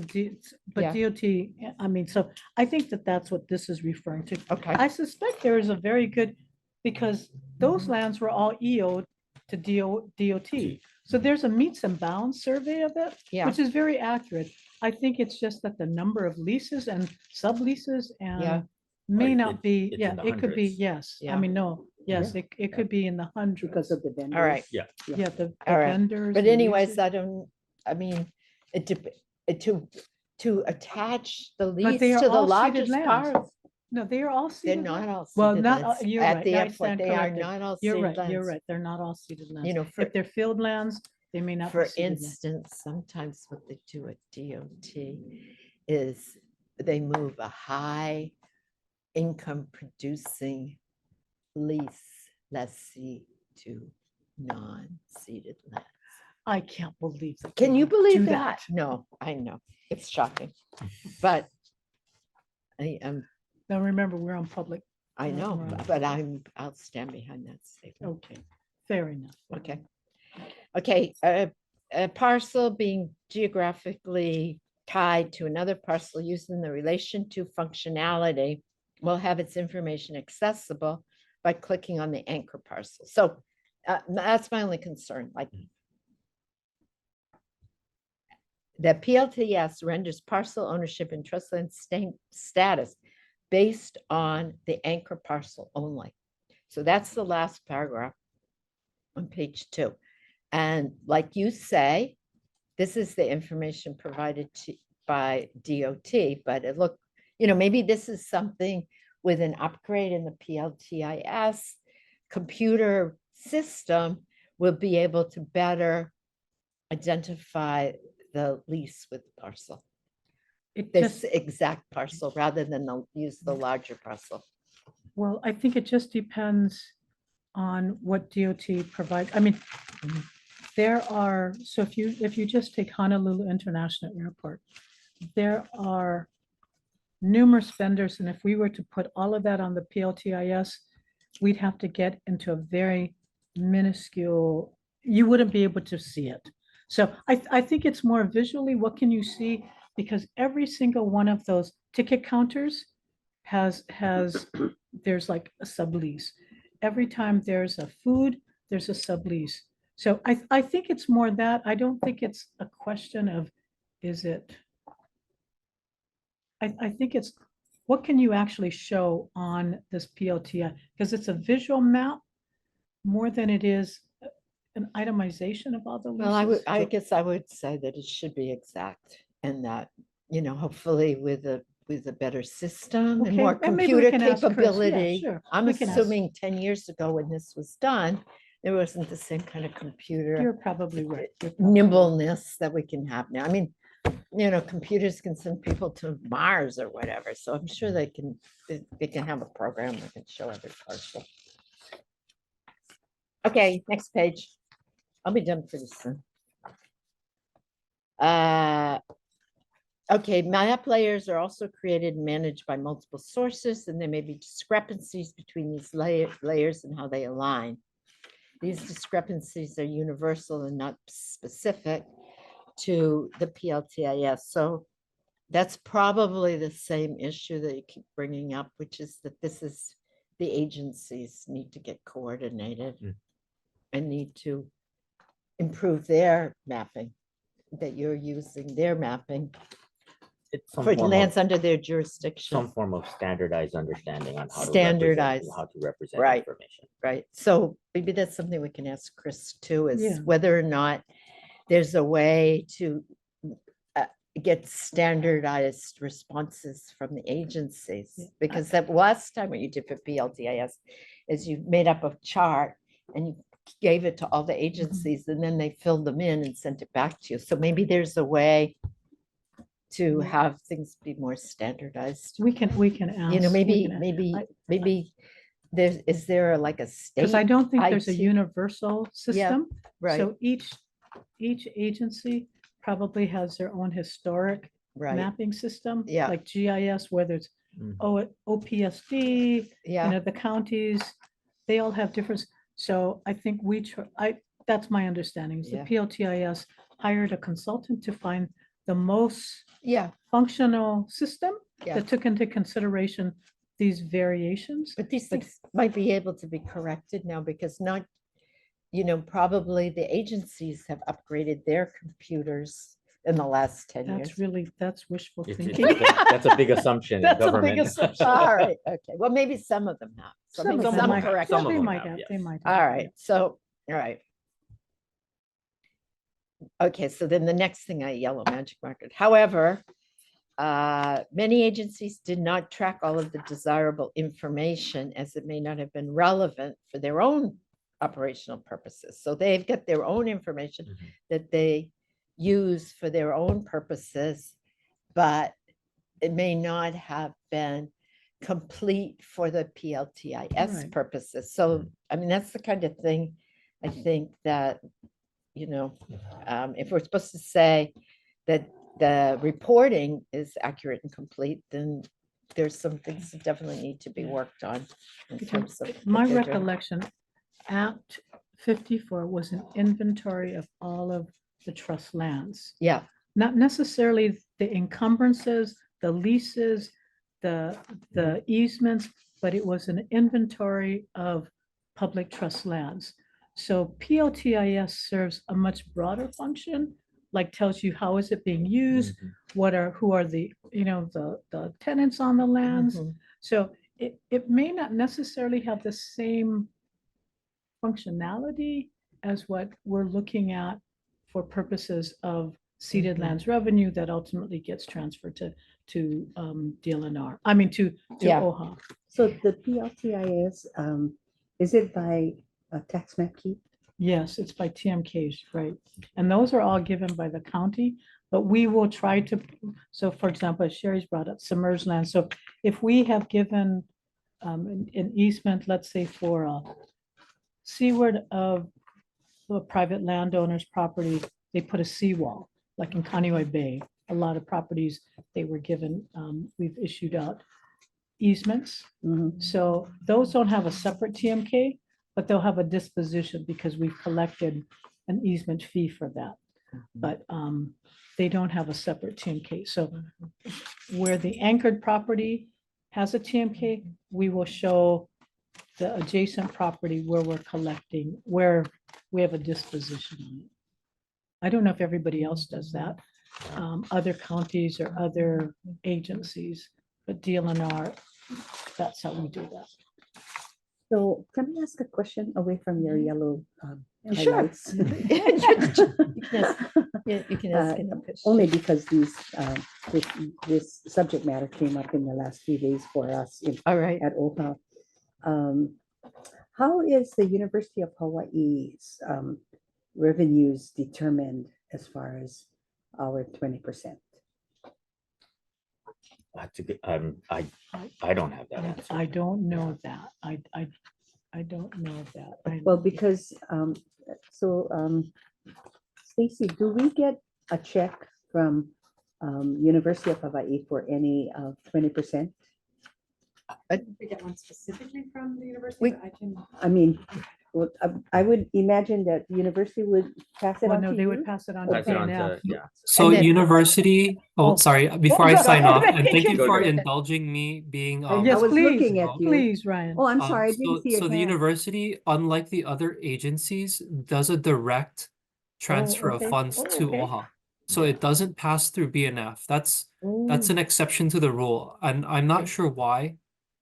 but Yeah. DOT, I mean, so I think that that's what this is referring to. okay, I suspect there is a very good, because those lands were all EO'd to DOT. So there's a meets and bounds survey of it, yeah, which is very accurate. I think it's just that the number of leases and subleases Yeah. and may Right, not be, it's yeah, in the it could be, hundreds. yes. I Yeah. mean, no, yes, it could be in the hundreds. Because of the vendors. all right. Yeah, the All right. vendors. But the anyways, leases. I mean, to attach the But lease they are to the all ceded largest lands. part, No, they are all they're ceded. not land. all Well, ceded not all- lands. you're At right, the I airport, stand they are corrected. not all You're ceded right, you're lands. right. They're not all ceded lands. You know, If they're field lands, they may not be for ceded lands. instance, sometimes what they do at DOT is they move a high income producing lessee to non-ceded land. I can't believe that. Can they you would do believe that? No, I know, it's shocking, but I am, Now, remember, we're on public. I know, Right. but I'll stand behind that statement. Okay, fair enough. Okay. Okay, a parcel being geographically tied to another parcel using the relation to functionality will have its information accessible by clicking on the anchor parcel. So that's my only concern, like the PLTS renders parcel ownership and trust land status based on the anchor parcel only. So that's the last paragraph on page 2. And like you say, this is the information provided by DOT, but it look, maybe this is something with an upgrade in the PLTIS computer system will be able to better identify the lease with parcel, It this just, exact parcel, rather than use the larger parcel. well, I think it just depends on what DOT provides. I mean, there are, so if you just take Honolulu International Airport, there are numerous vendors, and if we were to put all of that on the PLTIS, we'd have to get into a very minuscule, you wouldn't be able to see it. So I think it's more visually, what can you see? Because every single one of those ticket counters has, there's like a sublease. Every time there's a food, there's a sublease. So I think it's more that, I don't think it's a question of, is it? I think it's, what can you actually show on this PLTI? Because it's a visual map more than it is an itemization of all the Well, leases. I guess I would say that it should be exact, and that, hopefully with a better system and Okay, more and maybe we computer can ask Chris. Yeah, capability. sure. I'm We can ask. assuming 10 years ago when this was done, there wasn't the same kind of computer You're probably right. You're probably right. nimbleness that we can have now. I mean, computers can send people to Mars or whatever, so I'm sure they can have a program that can show every parcel. Okay, next page. I'll be done pretty soon. Okay, map layers are also created and managed by multiple sources, and there may be discrepancies between these layers and how they align. These discrepancies are universal and not specific to the PLTIS. So that's probably the same issue that you keep bringing up, which is that the agencies need to get coordinated and need to improve their mapping, that you're using their mapping It's some for form of- lands under their jurisdiction. Some form of standardized understanding on how to Standardized. how to represent Right. information. Right, so maybe that's something we can ask Chris too, is Yeah. whether or not there's a way to get standardized responses from the agencies. Yeah. Because that last time what you did for PLTIS is you made up a chart and you gave it to all the agencies and then they filled them in and sent it back to you. So maybe there's a way to Yeah. have things be more standardized. We can ask. we can ask. Maybe is there like a state? Because I don't think there's a IT. universal system. Right, So each each agency probably has their own historic Right, mapping system. Yeah. Like GIS, whether it's Mhm. OPSD, yeah, the counties, they all have different. So I think that's my understanding is the Yeah. PLTIS hired a consultant to find the most yeah, functional system Yeah. that took into consideration these variations. but these But- things might be able to be corrected now because not, probably the agencies have upgraded their computers in the last 10 years. That's wishful It's- thinking. That's a big assumption in That's a big government. assumption. All right, okay, well, maybe some of them have. So Some maybe of them some might- correct. some of They them might have, have, yes. they might. All have, right, so, all right. Okay, so then the next thing I yellow magic market. However, many agencies did not track all of the desirable information as it may not have been relevant for their own operational purposes. So they've got their own information Mhm. that they use for their own purposes, but it may not have been complete for the PLTIS Right. purposes. So, Mhm. I mean, that's the kind of thing I think that, if we're supposed to say that the reporting is accurate and complete, then there's some things that definitely need to be Yeah. worked on in Because terms of. what My they're doing. recollection, Act 54 was an inventory of all of the trust lands. Yeah, Not necessarily the encumbrances, the leases, the easements, but it was an inventory of public trust lands. So PLTIS serves a much broader function, like tells you how is it being used, Mhm. who are the tenants on the lands. mhm, So it may not necessarily have the same functionality as what we're looking at for purposes of ceded Mhm. lands revenue that ultimately gets transferred to DLNR, I mean, to Yeah. OHA. So the PLTIS, is it by tax map keep? Yes, it's by TMKs, right? And those are all given by the county, but we will try to, so for example, as Sherry's brought up submerged land. So if we have given an easement, let's say for a seaward of a private landowner's property, they put a seawall, like in Conway Bay. A lot of properties, they were given, we've issued out easements. Mhm. So those don't have a separate TMK, but they'll have a disposition because we've collected an easement fee for that. But they don't have a separate TMK. So where the anchored property has a TMK, we will show the adjacent property where we're collecting, where we have a disposition on it. I don't know if everybody else does that, other counties or other agencies, but DLNR, that's how we do that. So can I ask a question away from your yellow Sure. highlights? You can ask it. Only because this subject matter came up in the last few days for us All right, at OHA. How is the University of Hawaii's revenues determined as far as our 20%? That's a good, I don't have that answer. I don't know that. I don't know that. Well, because, Stacy, do we get a check from University of Hawaii for any 20%? We get one specifically from the university, We- but I can. I mean, well, I would imagine that the university would pass it Well, on no, to they would you. pass it on Pass to it on PNF. to, yeah. So then- university, Oh. sorry, before I go sign off, ahead. and thank you Go for ahead. indulging me being I Yes, was please, looking at you. please, Ryan. Oh, I'm sorry, I didn't see so your the hand. university, unlike the other agencies, does a direct transfer okay. of funds Oh, to okay. OHA. So it doesn't pass through BNF. That's an exception to the rule, and I'm not sure why,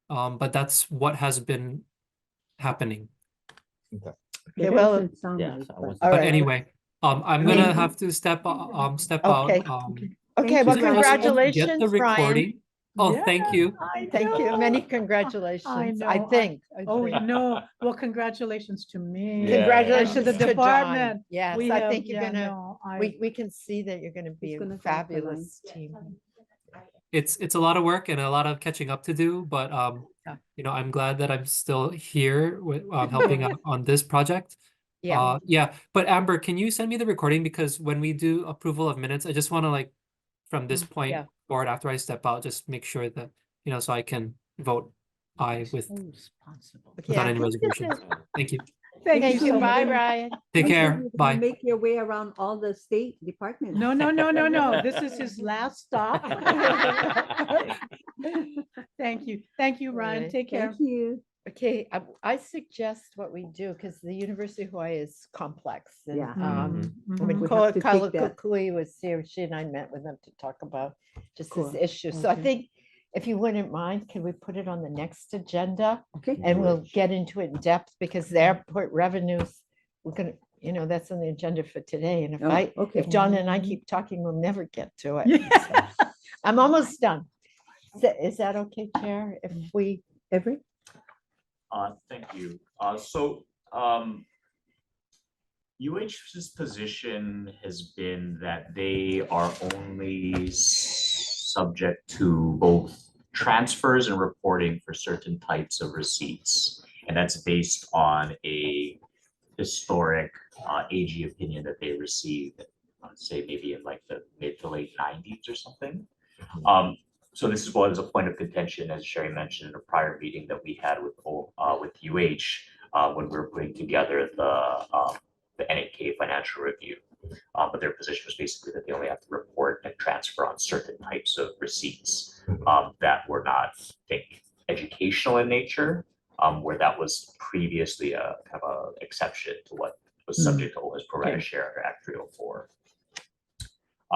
but that's what has been happening. It Okay, well, doesn't sound Yeah, like, so I but- wasn't- All But right. anyway, I'm Maybe- gonna have to step out. Okay. Okay. Okay, well, Thank you, Just because I get congratulations, the Ryan. recording. Oh, thank Yeah, you. I Thank you. Many know. congratulations, I know, think. Oh, no, well, congratulations to me. Yeah. Congratulations And to to the John. department. Yes, We I have- think you're yeah, gonna, no, we can see that you're gonna be Who's a gonna go off the line? fabulous team. It's a lot of work and a lot of catching up to do, but Yeah. I'm glad that I'm still here with helping out on this project. Yeah. Yeah, but Amber, can you send me the recording? Because when we do approval of minutes, I just want to like, from this point yeah. forward, after I step out, just make sure that, so I can vote aye with, So responsible. without Yeah. any reservations. Thank you. Thank Okay, you so goodbye, much. Ryan. Take I'm sure care. you're gonna Bye. Make your way around all the state departments. No, no, no, no, no. This is his last stop. Thank you. Thank you, Ryan. Alright. Take care. Thank you. Okay, I suggest what we do, because the University of Hawaii is complex. And, Yeah. when We Koa have to take that. Kalakukui was here, she and I met with them to talk about just this Cool. issue. So I Okay. think if you wouldn't mind, can we put it on the next agenda? Okay. And we'll get into it in depth, because the airport revenues, we're gonna, that's on the agenda for today. And if Oh, okay. if John and I keep talking, we'll never get to it. Yeah. So, I'm almost done. Is that okay, Chair? If we, Everett? Thank you. UH's position has been that they are only subject to both transfers and reporting for certain types of receipts. And that's based on a historic AG opinion that they received, let's say maybe in like the mid to late 90s or something. So this is what is a point of contention, as Sherry mentioned in a prior meeting that we had with UH when we were putting together the NAK financial review. But their position was basically that they only have to report and transfer on certain types of receipts that were not, I think, educational in nature, where that was previously a kind of an exception to what was subject to OHA's pro rata share under Act 304.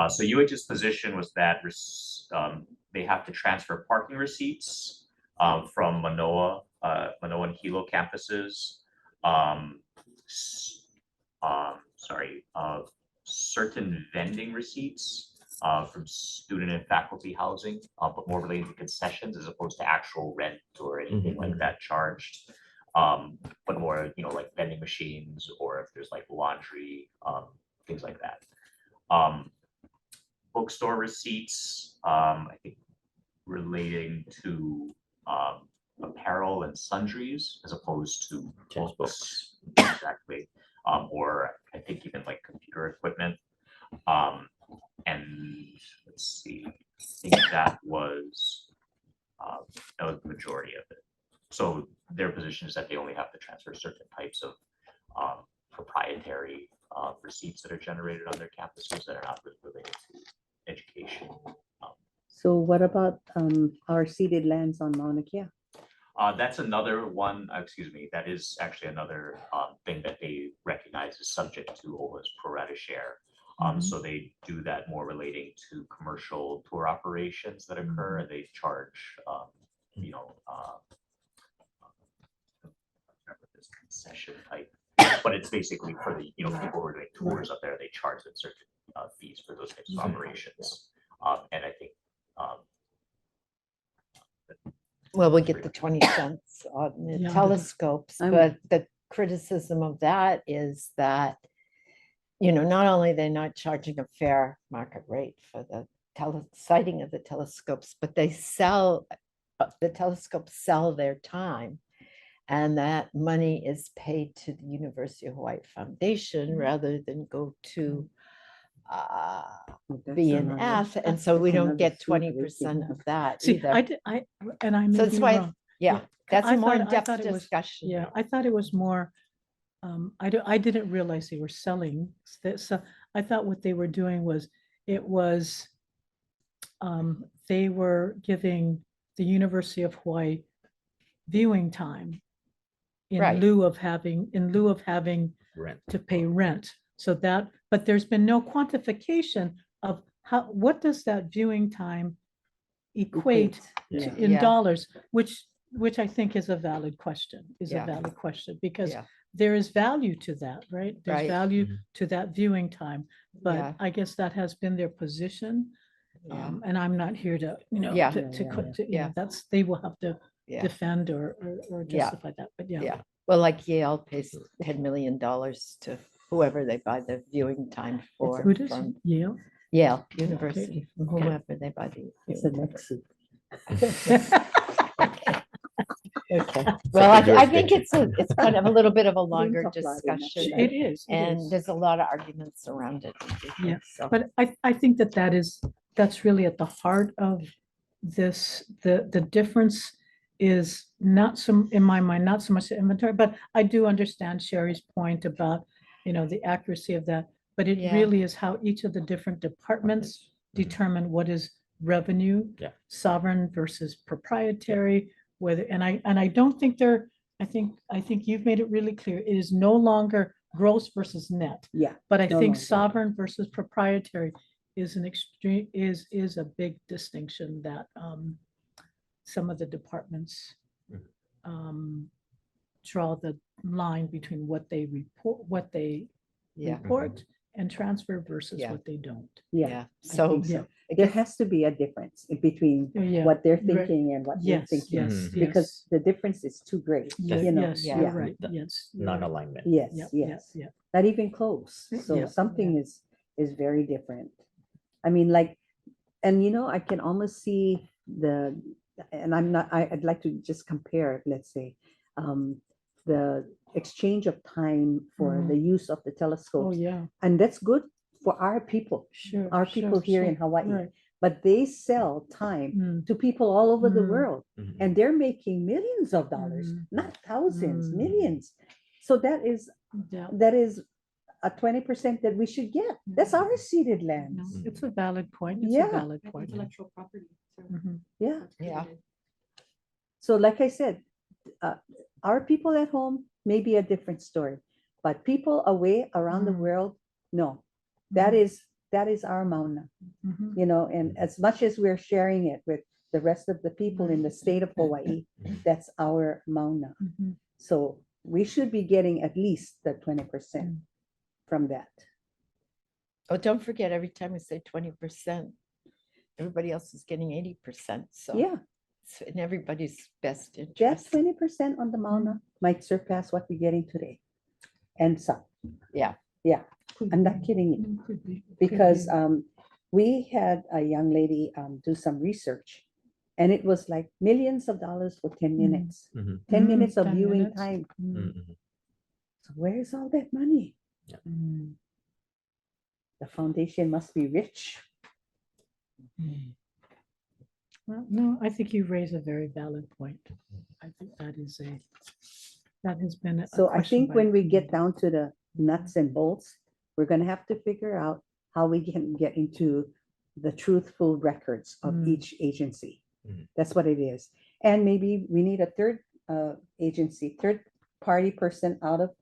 So UH's position was that they have to transfer parking receipts from Manoa and Hilo campuses, certain vending receipts from student and faculty housing, but more related to concessions as opposed to actual rent or anything like that charged. But more, like vending machines, or if there's like laundry, things like that. Bookstore receipts, I think relating to apparel and sundries as opposed to Just books. Exactly. Or I think even like computer equipment. And let's see, I think that was the majority of it. So their position is that they only have to transfer certain types of proprietary receipts that are generated on their campuses that are not related to education. So what about our ceded lands on Mauna Kea? That's another one, that is actually another thing that they recognize is subject to OHA's pro rata share. So they do that more relating to commercial tour operations that occur, and they charge, this concession type, but it's basically for the, people who are doing tours up there, they charge them certain fees for those types of operations. And I think, well, we get the 20 cents on the Yeah. telescopes, I'm- but the criticism of that is that, not only they're not charging a fair market rate for the sighting of the telescopes, but they sell, the telescopes sell their time. And that money is paid to the University of Hawaii Foundation rather than go to BNF. And so we don't get 20% of that See, either. I may So that's be why, wrong. yeah, that's I a more thought- I in-depth thought it was- discussion. Yeah, I thought it was more, I didn't realize they were selling. So I thought what they were doing was, they were giving the University of Hawaii viewing time in Right. lieu of having Rent. to pay rent. So that, but there's been no quantification of what does that viewing time equate Yeah. in Yeah. dollars, which I think is a valid question, Yeah. because Yeah. there is value to that, right? There's Right. value Mhm. to that viewing time, Yeah. but I guess that has been their position. Yeah. And I'm not here to, Yeah. Yeah. that's, they will have to Yeah. defend or Yeah. justify that, but yeah. Yeah. Well, like Yale pays $10 million to whoever they buy the viewing time for. Who does from Yale? Yale University, from Okay. whomever they buy the. It's a viewing time. Lexi. Okay, well, I think jurisdiction. it's kind of a little bit of a Didn't longer talk about it enough discussion. today. It is. And there's a lot of arguments around it. I do think, Yeah, so. But I think that's really at the heart of this, the difference is not some, in my mind, not so much the inventory, but I do understand Sherry's point about, the accuracy of that. But it Yeah. really is how each of the different departments determine what is revenue. Yeah. Sovereign versus proprietary, whether, and I don't think I think you've made it really clear, it is no longer gross versus net. Yeah, But I no think longer. sovereign versus proprietary is an extreme, is a big distinction that some of the departments draw the line between what they Yeah, report and transfer versus Yeah. what they don't. yeah. yeah. I So think Yeah. so. I There guess- has to be a difference in between Yeah. what they're Right. thinking and what you're Yes, thinking. yes, Mhm. Because yes. the difference is too great, Yes, you know. yes, yeah. you're right, The yes. you're right. Non-alignment. Yes, Yep, yep, yes. yep. Not even close. Yeah, So something yeah. is very different. I mean, like, and I can almost see and I'd like to just compare, let's say, the exchange of time for the use of the Oh, telescopes. yeah, And that's good for our people, sure. our sure, people here in sure, Hawaii. right. But they sell time Mm, to people all over the Mm. world, Mhm. and they're making millions of dollars, Mm. not thousands, Mm. millions. So that is Yeah, a 20% that we should get. That's our ceded no, lands. it's a valid point, it's a Yeah. valid point. Intellectual property. So Mhm. Yeah. that's Yeah. created. So like I said, our people at home may be a different story, but people away around the Mm. world, no, that is our mauna, Mhm. and as much as we're sharing it with the rest of the people in the state of Hawaii, that's our mauna. Mhm. So we should be getting at least the 20% Mm. from that. Oh, don't forget, every time we say 20%, everybody else is getting 80%. So Yeah, it's in everybody's best that interest. 20% on the mauna might surpass what we're getting today. And some. Yeah. Yeah, Could I'm not be. kidding you. Could be. could Because be. we had a young lady do some research, and it was like millions of dollars for 10 Mm. minutes. Mhm. 10 Mm, minutes of 10 viewing minutes. time. Mm, Mhm. So where is all that money? mm, The foundation must be rich. mm. Well, no, I think you raise a very valid point. I think that has been a So I question think by when we the get community. down to the nuts and bolts, we're gonna have to figure out how we can get into the truthful records of Mm. each agency. Mhm. That's what it is. And maybe we need a third agency, third party person out of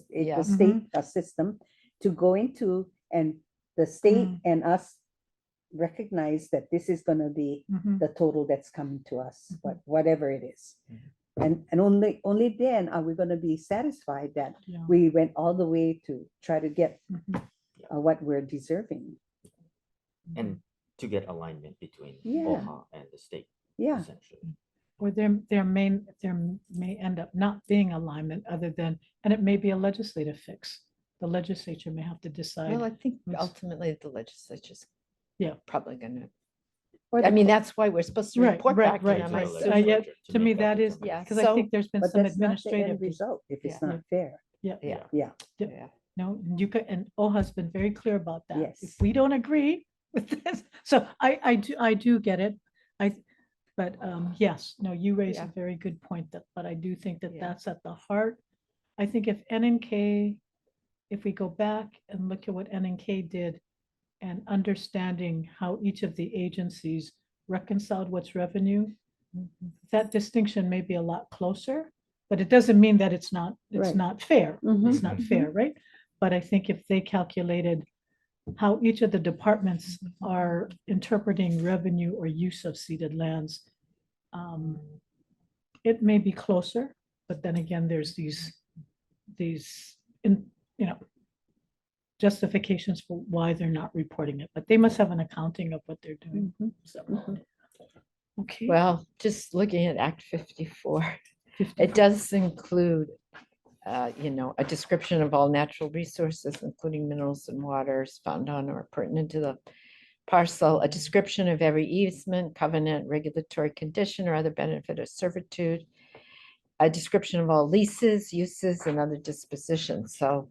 Yeah. the state system to go into, and the state Mm. and us recognize that this is gonna be Mhm. the total that's coming to us, Mhm. but whatever it is. And only then are we gonna be satisfied that Yeah. we went all the way to try to get Mhm. what we're deserving. And to get alignment between Yeah. OHA and the state, Yeah, essentially. Or there may end up not being alignment other than, and it may be a legislative fix. The legislature may have to decide. Well, I think what's- ultimately the legislature's Yeah. probably gonna, or I the mean, co- that's why we're supposed to Right, report right, back to right. them. To I the assume. yet, legislature to make me, that that is, Yeah, because I so- think there's been but some that's not the end administrative. result if it's Yeah. not fair. Yeah, Yeah. Yeah, Yeah. no, you could, and OHA's been very clear about that. If Yes. we don't agree with this, so I do get it. But yes, no, you raise a Yeah. very good point but I do think that Yeah. that's at the heart. I think if NNK, if we go back and look at what NNK did and understanding how each of the agencies reconciled what's revenue, that distinction may be a lot closer, but it doesn't mean that it's not Right. fair. Mhm, It's not fair, right? But I think if they calculated how each of the departments are interpreting revenue or use of ceded lands, it may be closer, but then again, there's these justifications for why they're not reporting it, but they must have an accounting of what they're doing. mhm, So, mhm. okay. Well, just looking at Act 54, 54. it does include, a description of all natural resources, including minerals and waters found on or pertinent to the parcel, a description of every easement, covenant, regulatory condition, or other benefit of servitude, a description of all leases, uses, and other dispositions, so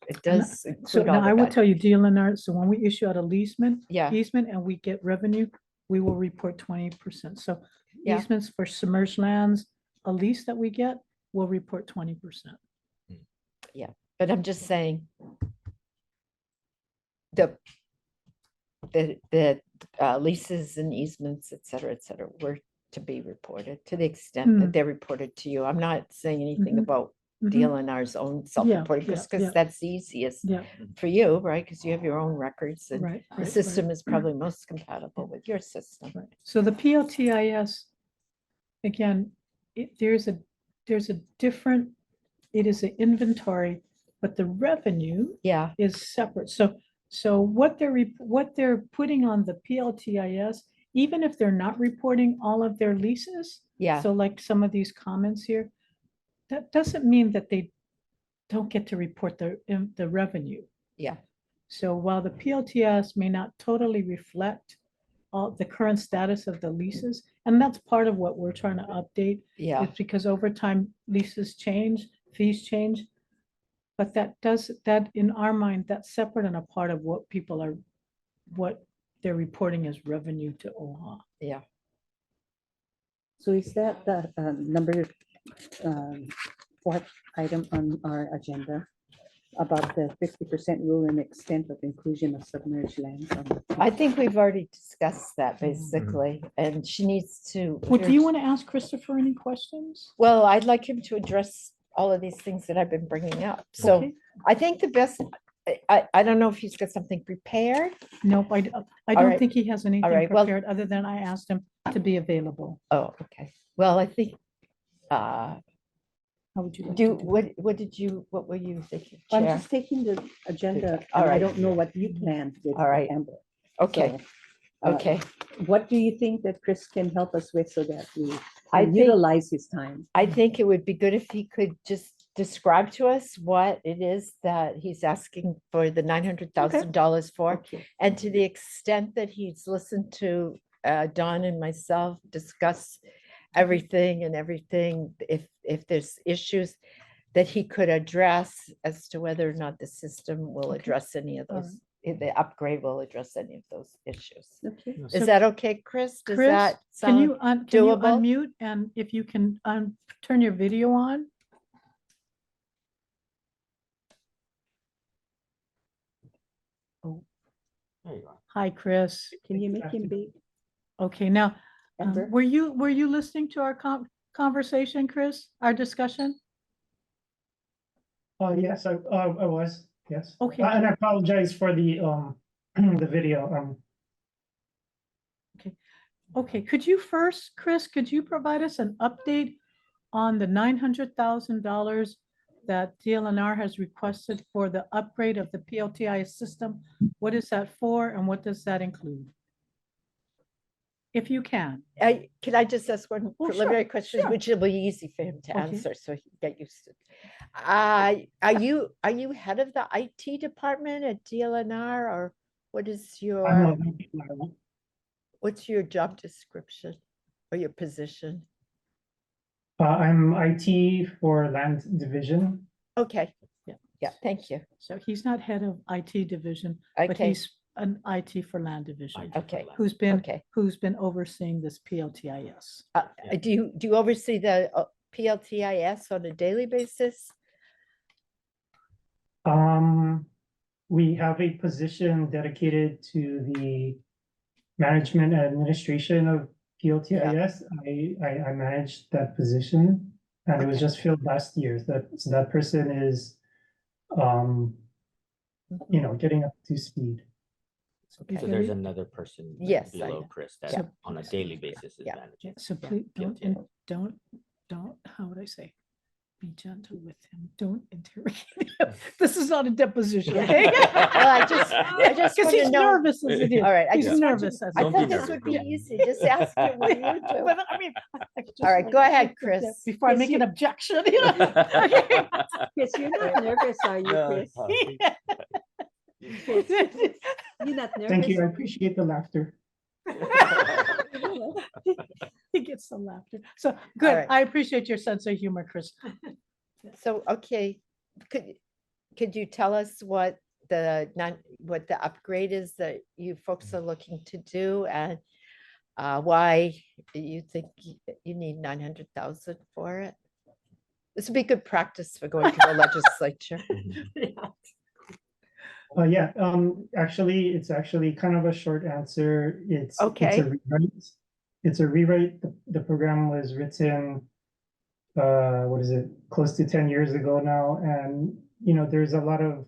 it does So include now all I of will that. tell you, DLNR, so when we issue out a easement, Yeah, and we get revenue, we will report 20%. So Yeah. easements for submerged lands, a lease that we get, will report 20%. but I'm just saying the leases and easements, et cetera, were to be reported to the extent Hmm. that they're reported to you. I'm not saying anything Mhm. about Mhm. DLNR's own self-reporting, yeah, because yeah. that's the easiest Yeah, for you, right? Because you have your own records and right. the right, system right, is probably most compatible with your system. right. So the PLTIS, again, there's a different, it is an inventory, but the revenue Yeah, is separate. So what they're putting on the PLTIS, even if they're not reporting all of their leases, yeah, so like some of these comments here, that doesn't mean that they don't get to report the revenue. yeah, So while the PLTIS may not totally reflect all the current status of the leases, and that's part of what we're trying to update, yeah, it's because over time leases change, fees change. But that in our mind, that's separate and a part of what what they're reporting as revenue to OHA. yeah. So is that the number fourth item on our agenda about the 50% rule and extent of inclusion of submerged lands? I think we've already discussed that basically, and she needs to. Well, do you want to ask Christopher any questions? Well, I'd like him to address all of these things that I've been bringing up. So Okay. I think the best, I don't know if he's got something prepared. Nope, I don't right. think he has anything right, well- prepared, other than I asked him to be available. Oh, okay. Well, I think, How would you like to do? what were you thinking, I'm Chair? just taking the agenda, All and I right. don't know what you planned with All right. Amber. Okay, So, okay. What do you think that Chris can help us with so that we I can think- utilize his time? I think it would be good if he could just describe to us what it is that he's asking for the $900,000 for. Okay. And to the extent that he's listened to Don and myself discuss everything, if there's issues that he could address as to whether or not the system will Okay. address any of All those, if the upgrade will address any of those issues. Okay. Is So- that okay, Chris? Does Chris, that Can you sound doable? doable? Unmute, and if you can turn your video on? There you go. Hi, Chris. Can you make him big? Okay, now, Amber? were you listening to our conversation, Chris, our discussion? Oh, yes, I was, yes. Okay. And I apologize for the, the video, Okay, could you first, Chris, could you provide us an update on the $900,000 that DLNR has requested for the upgrade of the PLTI system? What is that for, and what does that include? If you can. Can I just ask one Oh, sure, preliminary question, sure. which will be easy for him to Okay. answer, so he can get used to it. Are you head of the IT department at DLNR, or what is what's your job description or your position? I'm IT for land division. Okay, Yeah. yeah, thank you. So he's not head of IT division, but Okay, he's an IT for land division, okay, who's been okay. overseeing this PLTIS. Yeah. Do you oversee the PLTIS on a daily basis? We have a position dedicated to the management and administration of PLTIS. I managed that position, and it was Okay. just filled last year. So that person is, getting up to speed. Okay. So there's another person Yes, I below know. Chris that Yeah. on a daily basis is Yeah. managing. So Yeah, please PLTIS. don't, how would I say? Be gentle with him. Don't interrogate him. This is not a deposition, okay? Well, I just Because want he's to know. nervous as it is. All right, I He's just want to- nervous as I it Don't thought be this is. would nervous. be easy, just ask him what you do. But I mean, just All right, go like- ahead, Chris. Before I Chris, make an you- objection. Chris, you're not nervous, are you, No, Chris? Chris, you're not nervous? Thank you. I appreciate the laughter. He gets the laughter. So good. right. I appreciate your sense of humor, Chris. So, okay, could you tell us what what the upgrade is that you folks are looking to do and why you think you need 900,000 for it? This would be good practice for going to the legislature. Yeah, actually, it's actually kind of a short answer. It's a Okay. rewrite. It's a rewrite. The program was written, what is it, close to 10 years ago now, and there's a lot of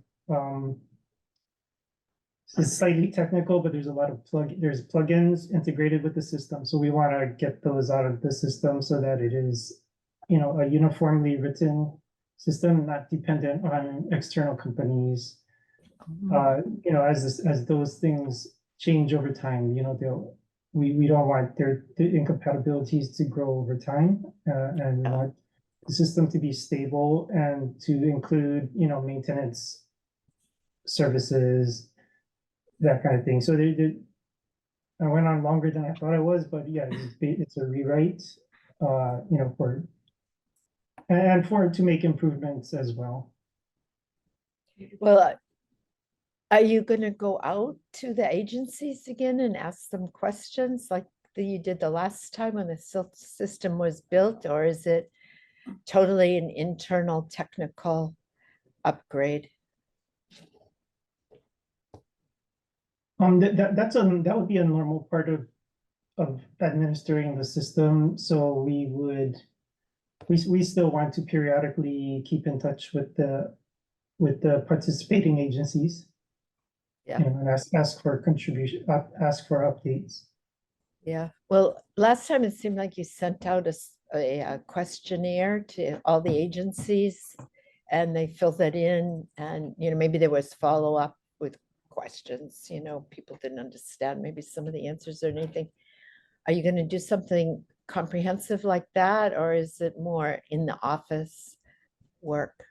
it's slightly technical, but there's a lot of there's plugins integrated with the system. So we want to get those out of the system so that it is, a uniformly written system, not dependent on external companies. As those things change over time, we don't want the incompatibilities to grow over time, and we want the system to be stable and to include, maintenance services, that kind of thing. So I went on longer than I thought I was, but yeah, it's a rewrite, to make improvements as well. Well, are you going to go out to the agencies again and ask them questions like you did the last time when the system was built, or is it totally an internal technical upgrade? That would be a normal part of administering the system. So we still want to periodically keep in touch with the participating agencies. Yeah. And ask for contribution, ask for updates. Yeah, well, last time it seemed like you sent out a questionnaire to all the agencies and they filled that in, and maybe there was follow-up with questions, people didn't understand maybe some of the answers or anything. Are you going to do something comprehensive like that, or is it more in the office work?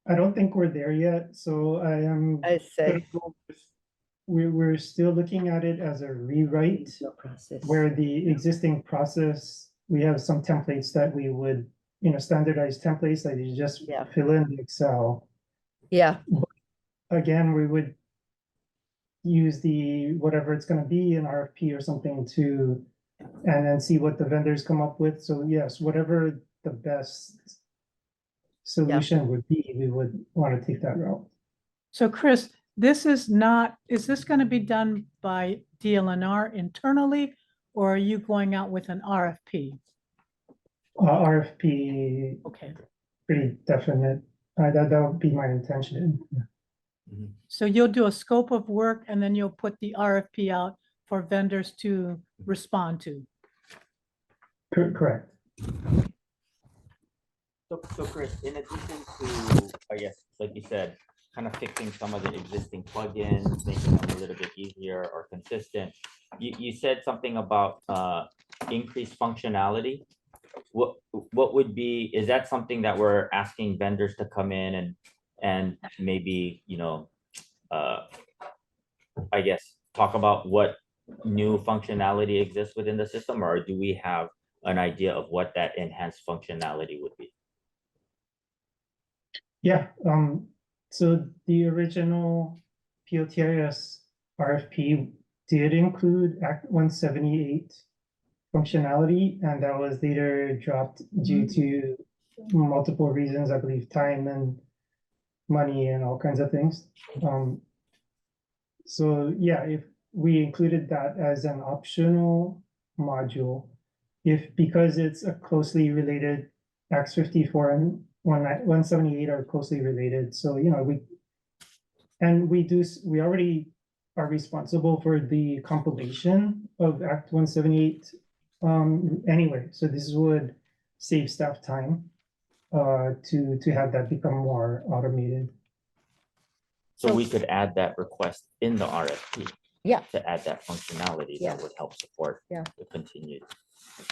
I don't think we're there yet, so I say, we're still looking at it as a rewrite, where the existing process, we have some templates that we would, standardized templates that you just Yeah. fill in the Excel. yeah, Again, we would use whatever it's going to be, an RFP or something, and then see what the vendors come up with. So yes, whatever the best solution would be, we would want to take that route. So Chris, is this going to be done by DLNR internally, or are you going out with an RFP? RFP, Okay, pretty definite. That would be my intention. so you'll do a scope of work and then you'll put the RFP out for vendors to respond to. Correct. So Chris, in addition to, I guess, like you said, kind of fixing some of the existing plugins, making them a little bit easier or consistent, you said something about increased functionality. What would be, is that something that we're asking vendors to come in and maybe, I guess, talk about what new functionality exists within the system, or do we have an idea of what that enhanced functionality would be? Yeah, so the original PLTIS RFP did include Act 178 functionality, and that was later dropped due to multiple reasons, I believe time and money and all kinds of things. So yeah, if we included that as an optional module, because it's a closely related, Acts 54 and 178 are closely related. So, we already are responsible for the compilation of Act 178 anyway. So this would save staff time to have that become more automated. So we could add that request in the RFP. Yeah. To add that functionality that would help support the continued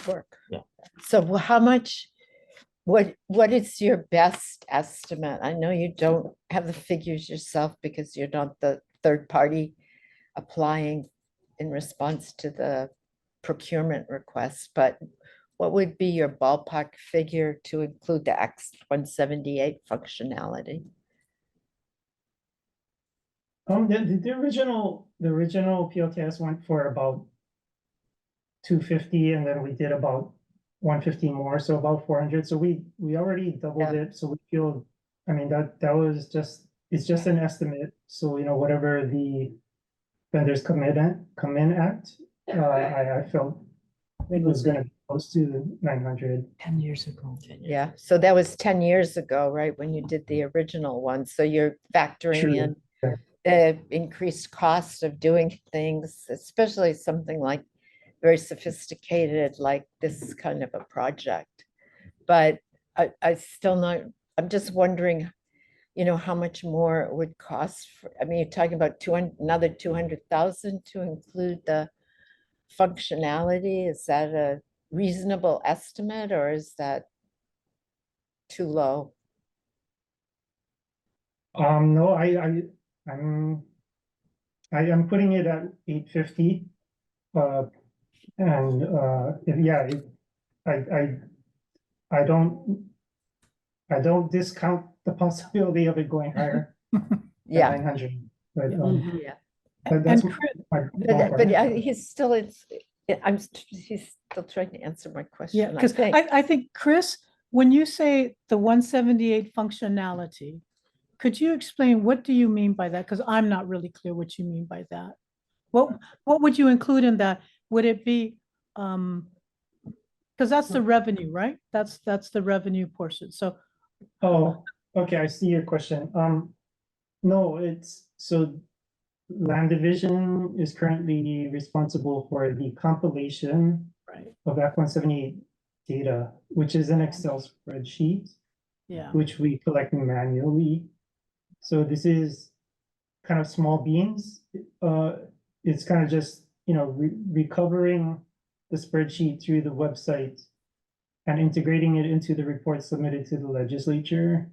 work. Yeah. So how much, what is your best estimate? I know you don't have the figures yourself because you're not the third party applying in response to the procurement request, but what would be your ballpark figure to include the X 178 functionality? The original PLTS went for about 250, and then we did about 150 more, so about 400. So we already doubled Yeah. it. So we feel, I mean, that was just, it's just an estimate. So, you know, whatever the vendors come in at, I felt it was gonna be close to 900. 10 years ago. Yeah, so that was 10 years ago, right, when you did the original one, so you're factoring True. in Yeah. the increased cost of doing things, especially something like very sophisticated, like this kind of a project. But I still not, I'm just wondering, you know, how much more it would cost for, I mean, you're talking about another 200,000 to include the functionality. Is that a reasonable estimate, or is that too low? No, I'm putting it at 850. And yeah, I don't discount the possibility of it going higher than Yeah, 900. But yeah. that's And Chris, my But ballpark. he's still, he's still trying to answer my yeah, question, I because think. I think, Chris, when you say the 178 functionality, could you explain what do you mean by that? Because I'm not really clear what you mean by that. What would you include in that? Would it be, because that's the revenue, right? That's the revenue portion. So, Oh, okay, I see your question. No, it's so land division is currently responsible for the compilation right, of F-178 data, which is an Excel spreadsheet, yeah, which we collect manually. So this is kind of small beans. It's kind of just, you know, recovering the spreadsheet through the website and integrating it into the report submitted to the legislature.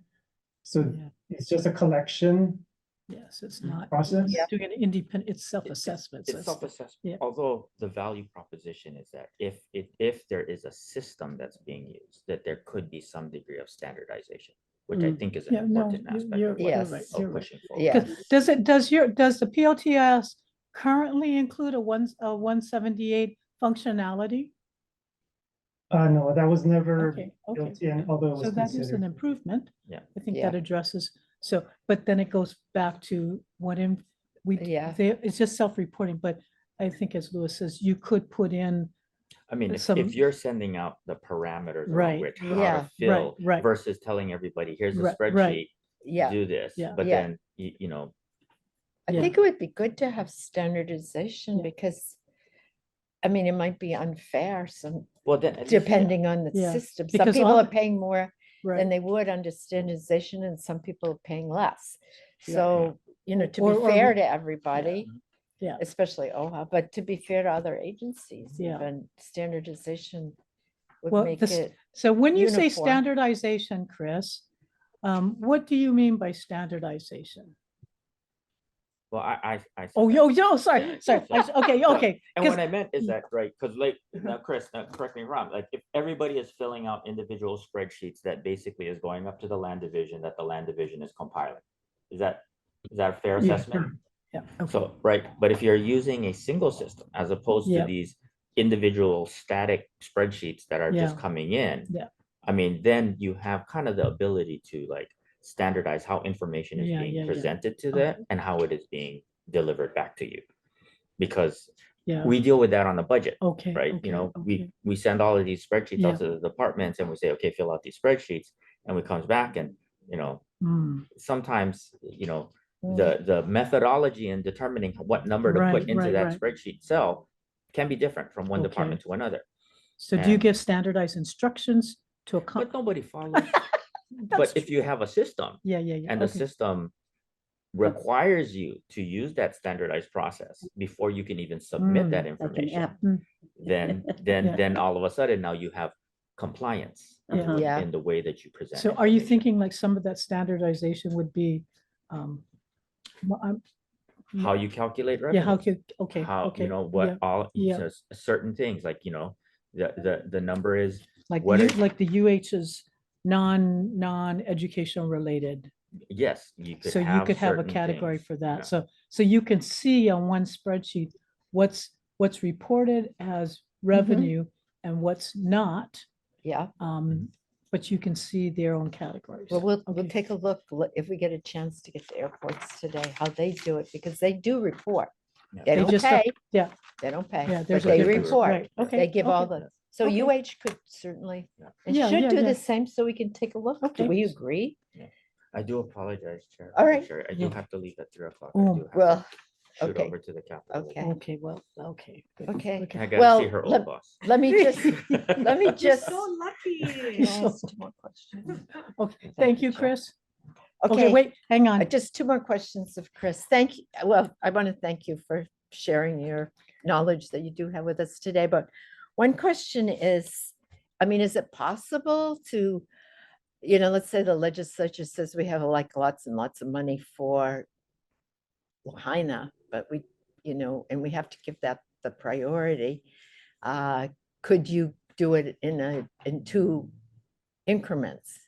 So yeah, it's just a collection yes, it's not process. doing an independent, it's self-assessment. so It's it's- self-assessment, yeah. although the value proposition is that if there is a system that's being used, that there could be some degree of standardization, which I think is an Yeah, no, important aspect you're of what Yes. right, of you're right. pushing forward. Yeah. Does the PLTS currently include a 178 functionality? No, that was never Okay, built in, although it was So that is an considered. improvement. Yeah. I think Yeah. that addresses, so, but then it goes back to what in, Yeah. it's just self-reporting, but I think as Louis says, you could put in, I mean, some- if you're sending out the parameters around Right, which yeah, how to fill right. versus telling everybody, here's a Right, spreadsheet, Yeah, do this, Yeah. but Yeah. then you know, I Yeah. think it would be good to have standardization Yeah. because, I mean, it might be unfair, some, well then at least- depending on the Yeah, system. Some because people all- are paying more than right, they would under standardization and some people are paying less. Yeah. So, you know, to be Or fair we- to everybody, Yeah. especially OHA, but to be fair to other agencies, Yeah. even standardization would Well, make this- it, so when you say uniform. standardization, Chris, what do you mean by standardization? well, I said Oh, that. yo, sorry, Yeah, sorry, yeah. okay, And 'cause- what I meant is that, right, because like, now Chris, correct me if I'm wrong, like if everybody is filling out individual spreadsheets that basically is going up to the land division, that the land division is compiling. Is that a fair Yeah, assessment? yeah, okay, So, right, but if you're using a single system as opposed to Yeah. these individual static spreadsheets that are just Yeah. coming in. Yeah. I mean, then you have kind of the ability to like standardize how information is Yeah, being yeah, yeah. presented to Okay. that and how it is being delivered back to you. Because yeah, we deal with that on the budget, okay. right? okay, You know, okay. we send all of these spreadsheets Yeah. out to the departments and we say, okay, fill out these spreadsheets. And we comes back and, you know, Hmm, sometimes, you know, Mm. the methodology in determining what number to Right, put into right, that right. spreadsheet cell can be different from one Okay. department to another, So do you and- give standardized instructions to a but nobody follows. That's But if you have a system Yeah, yeah, yeah. and the okay. system requires you to use that standardized process before you can even submit that Like an information, app. then Yeah. all of a sudden now you have compliance Yeah. Yeah. in the way that you present. So are you information. thinking like some of that standardization would be, well, how you calculate Yeah, how revenue. could, okay, How, okay. you know, what all, yeah. just certain things, like, you know, the number is, Like what you, are- like the UH is non-educational related. yes, you could So you have could have a certain category things, for yeah. that. So you can see on one spreadsheet what's reported as revenue and what's not. Yeah, But you can see their own categories. well, we'll Okay. take a look if we get a chance to get to airports today, how they do it, because they do report. Yeah. They They don't just, pay, yeah, they don't pay, yeah, but there's a they difference, report. right, okay. They give all okay. the, so okay. UH could certainly, and Yeah, should yeah, do yeah. the same so we can take a look. Do Okay. we agree? I do apologize, Chair. All right. Sure, I do Yeah. have to leave at 3 o'clock. Oh, I do have to Well, shoot okay. over to the Capitol. Okay. Okay, well, okay. good, Okay. I gotta see Well, her old boss. let me just, let me just. So lucky. You're so- ask two more questions. Okay, thank you, Chair. Chris. Okay, Okay, wait, hang on. just two more questions of Chris. Thank you. Well, I want to thank you for sharing your knowledge that you do have with us today. But one question is, I mean, is it possible to, you know, let's say the legislature says we have like lots and lots of money for Lahaina, but we, you know, and we have to give that the priority. Could you do it in two increments?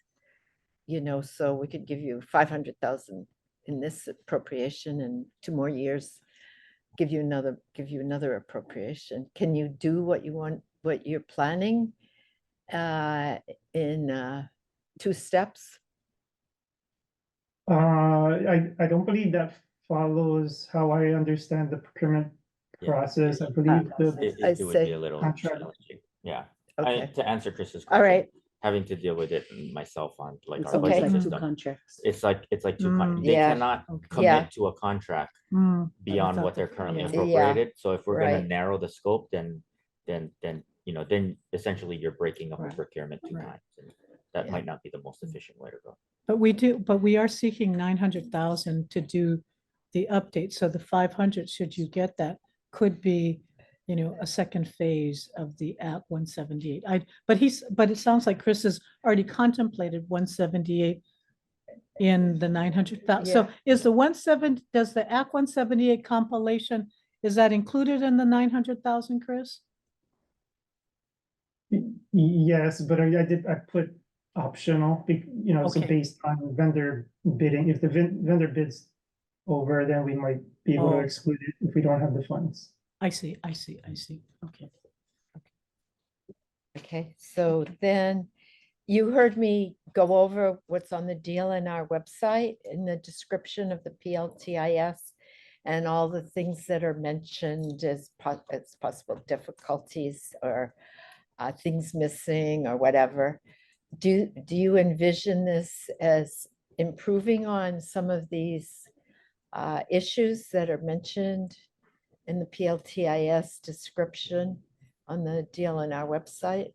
You know, so we could give you 500,000 in this appropriation and 2 more years, give you another appropriation. Can you do what you want, what you're planning in 2 steps? I don't believe that follows how I understand the procurement Yeah. process. I believe the, It would be a little Contract. challenging. Yeah. Okay, To answer Chris's all question, right, having to deal with it myself on like It's our almost budget like two system. contracts. It's like two, Mm. they Yeah. cannot Okay. Yeah. commit to a contract Mm, beyond thought what they're that- currently yeah. appropriated. So if we're gonna Right. narrow the scope, then, you know, then essentially you're breaking up a Right. procurement 2 Right. times. And that Yeah. might not be the most efficient way to go. But we are seeking 900,000 to do the update. So the 500, should you get that, could be, you know, a second phase of the Act 178. But it sounds like Chris has already contemplated 178 in the 900,000. So is the 17, does the Act 178 compilation, is that included in the 900,000, Chris? yes, but I put optional, you know, so Okay. based on vendor bidding, if the vendor bids over, then we might be able to Oh. exclude it if we don't have the funds. I see. Okay. okay. So then you heard me go over what's on the deal in our website in the description of the PLTIS and all the things that are mentioned as possible difficulties or things missing or whatever. Do you envision this as improving on some of these issues that are mentioned in the PLTIS description on the deal on our website?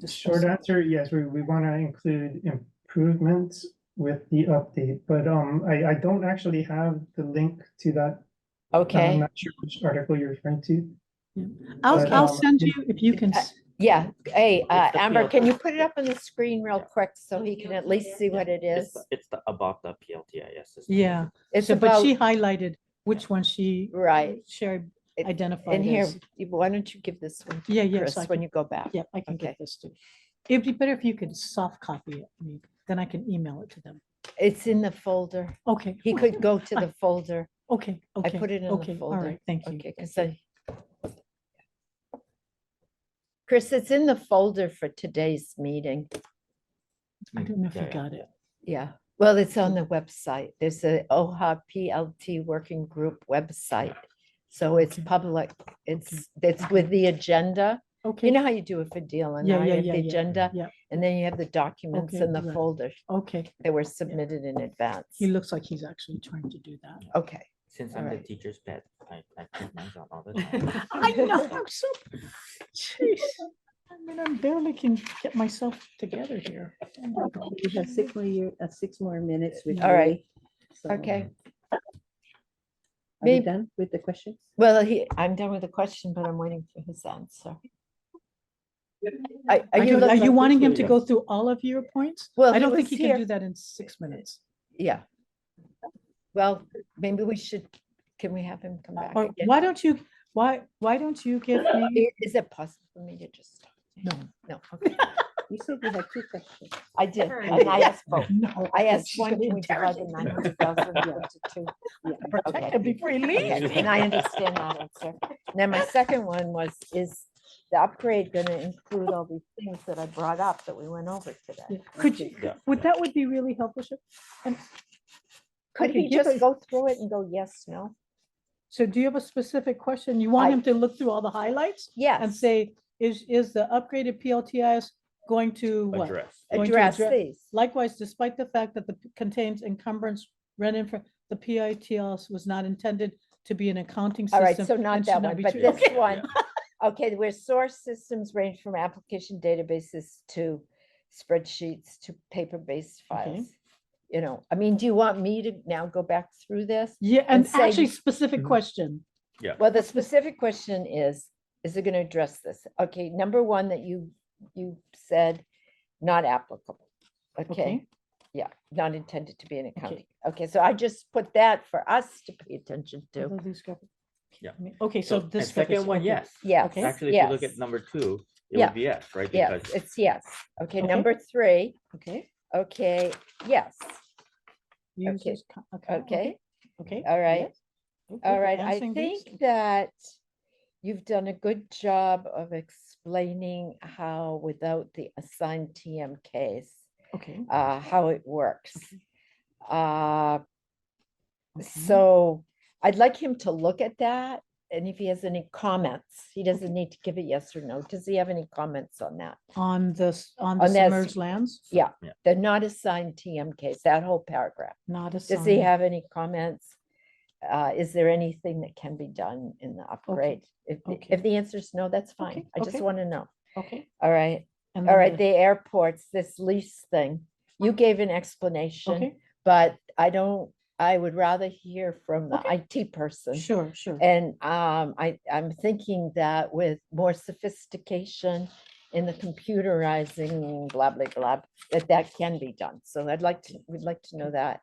Short answer, yes, we want to include improvements with the update, but I don't actually have the link to that. I'm Okay, not sure which article you're referring to. I'll, But, I'll send you, if you can, yeah. Hey, It's the Amber, can you PLT. put it up on the screen real quick so he can at least see what it is? It's about the PLTIS system. yeah. It's So, but about, she highlighted which one she right, shared, It- identified in here, as. why don't you give this one Yeah, to yeah, Chris so I when can- you go back? Yeah, I can Okay. get this too. It'd be better if you could soft copy it, I mean, then I can email it to them. It's in the folder. Okay. He could go to the folder. Okay, I okay. put it in the okay, All folder. right, thank you. Okay, because Chris, it's in the folder for today's meeting. I don't know if you Yeah, yeah. got it. Yeah, well, it's on the website. There's a OHA PLT working group website. So it's Okay. public. It's with the agenda. Okay. You know how you do it for deal and Yeah, I yeah, have yeah, the yeah, agenda yeah. and then you have the documents Okay, in the right. folder Okay, that were submitted in advance. he looks like he's actually trying to do that. Okay, Since I'm the Alright. teacher's pet, I keep mine on all the time. I know, I'm so, jeez. I mean, I barely can get myself together here. Oh my God. We have 6 more minutes with. All right. Ray, so okay. Are we Maybe- done with the questions? Well, I'm done with the question, but I'm waiting for his answer. Are you looking- wanting him to go through all of your points? Well, I he don't think was he can here. do that in 6 minutes. Yeah. Well, maybe we should, can we have him come back Or again? why don't you give me? Is it possible for me to just? talk? No. No, okay. You said you had 2 questions. I did, Sure. and I asked both. No. I asked she's one, gonna can we divide the interrogate 900,000 into two? Protect Okay. him before he Okay, leaves. and I understand that answer. Then my second one was, is the upgrade gonna include all these things that I brought up that we went over today? Could you, Yeah. that would be really helpful. And Could okay, he give just us- go through it and go, yes, no? So do you have a specific question? You want I- him to look through all the highlights and Yes, say, is the upgraded PLTIS going to what? Address. going to address address- these. Likewise, despite the fact that the contains encumbrance rent infra, the PITLs was not intended to be an accounting system. All right, so not and should that one, be but treated- this one. Okay, where source systems range from application databases to spreadsheets to paper-based Okay. files. You know, I mean, do you want me to now go back through this? Yeah, and say- actually specific Mhm. question. Well, the specific question is it gonna address this? Okay, number one that you said, not applicable. Okay, Okay. yeah, not intended to be an accounting. Okay, so I just put that for us to pay attention to. Although these graphic- Yeah. I mean, Okay, so And this. second one, yes. Yes, Okay. Actually, if you look yes. at number 2, it Yeah. would be yes, right? Yeah, Because it's yes. Okay, Okay. number three, Okay. okay, yes, Uses co- okay, Okay. all right. yes. Good, all good, right. I answering these. think that you've done a good job of explaining how without the assigned TMKs, Okay. how it works. Okay. So I'd like him to look at that, and if he has any comments, he doesn't need to give a yes or no. Does he have any comments on that? On the On this- submerged lands? Yeah, Yeah. they're not assigned TMKs, that whole paragraph. Not a. Does he have any comments? Is there anything that can be done in the upgrade? okay. If the answer is no, that's fine. Okay, I just okay. want to know. Okay. All right, and all then right, the airports, this lease thing, you gave an explanation, Okay, but I would rather hear from the Okay. IT person. sure, sure. And I'm thinking that with more sophistication in the computerizing, blah, blah, blah, that can be done. So we'd like to know that.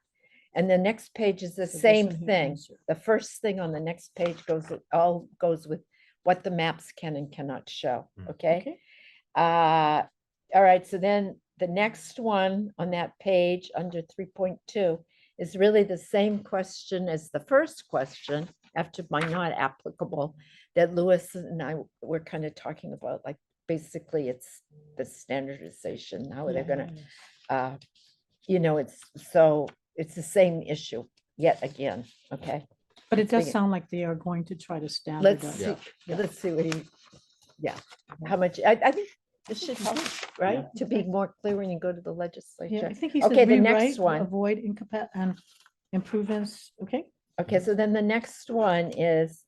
And the next page is the So this same one here, thing. answer. The first thing on the next page all goes with what the maps can and cannot show, Mm. okay? Okay. All right, so then the next one on that page under 3.2 is really the same question as the first question after my not applicable that Lewis and I were kind of talking about, like basically it's the standardization, how they're Yeah, gonna, yeah, it's the same issue yet again, okay? But it does Figure- sound like they are going to try to Let's standardize. see, Yeah. let's see what how much, I think this should help, right? To be more clear when you go to the Yeah, legislature. I think he Okay, said the next rewrite, one. avoid and improvements, okay? Okay, so then the next one is,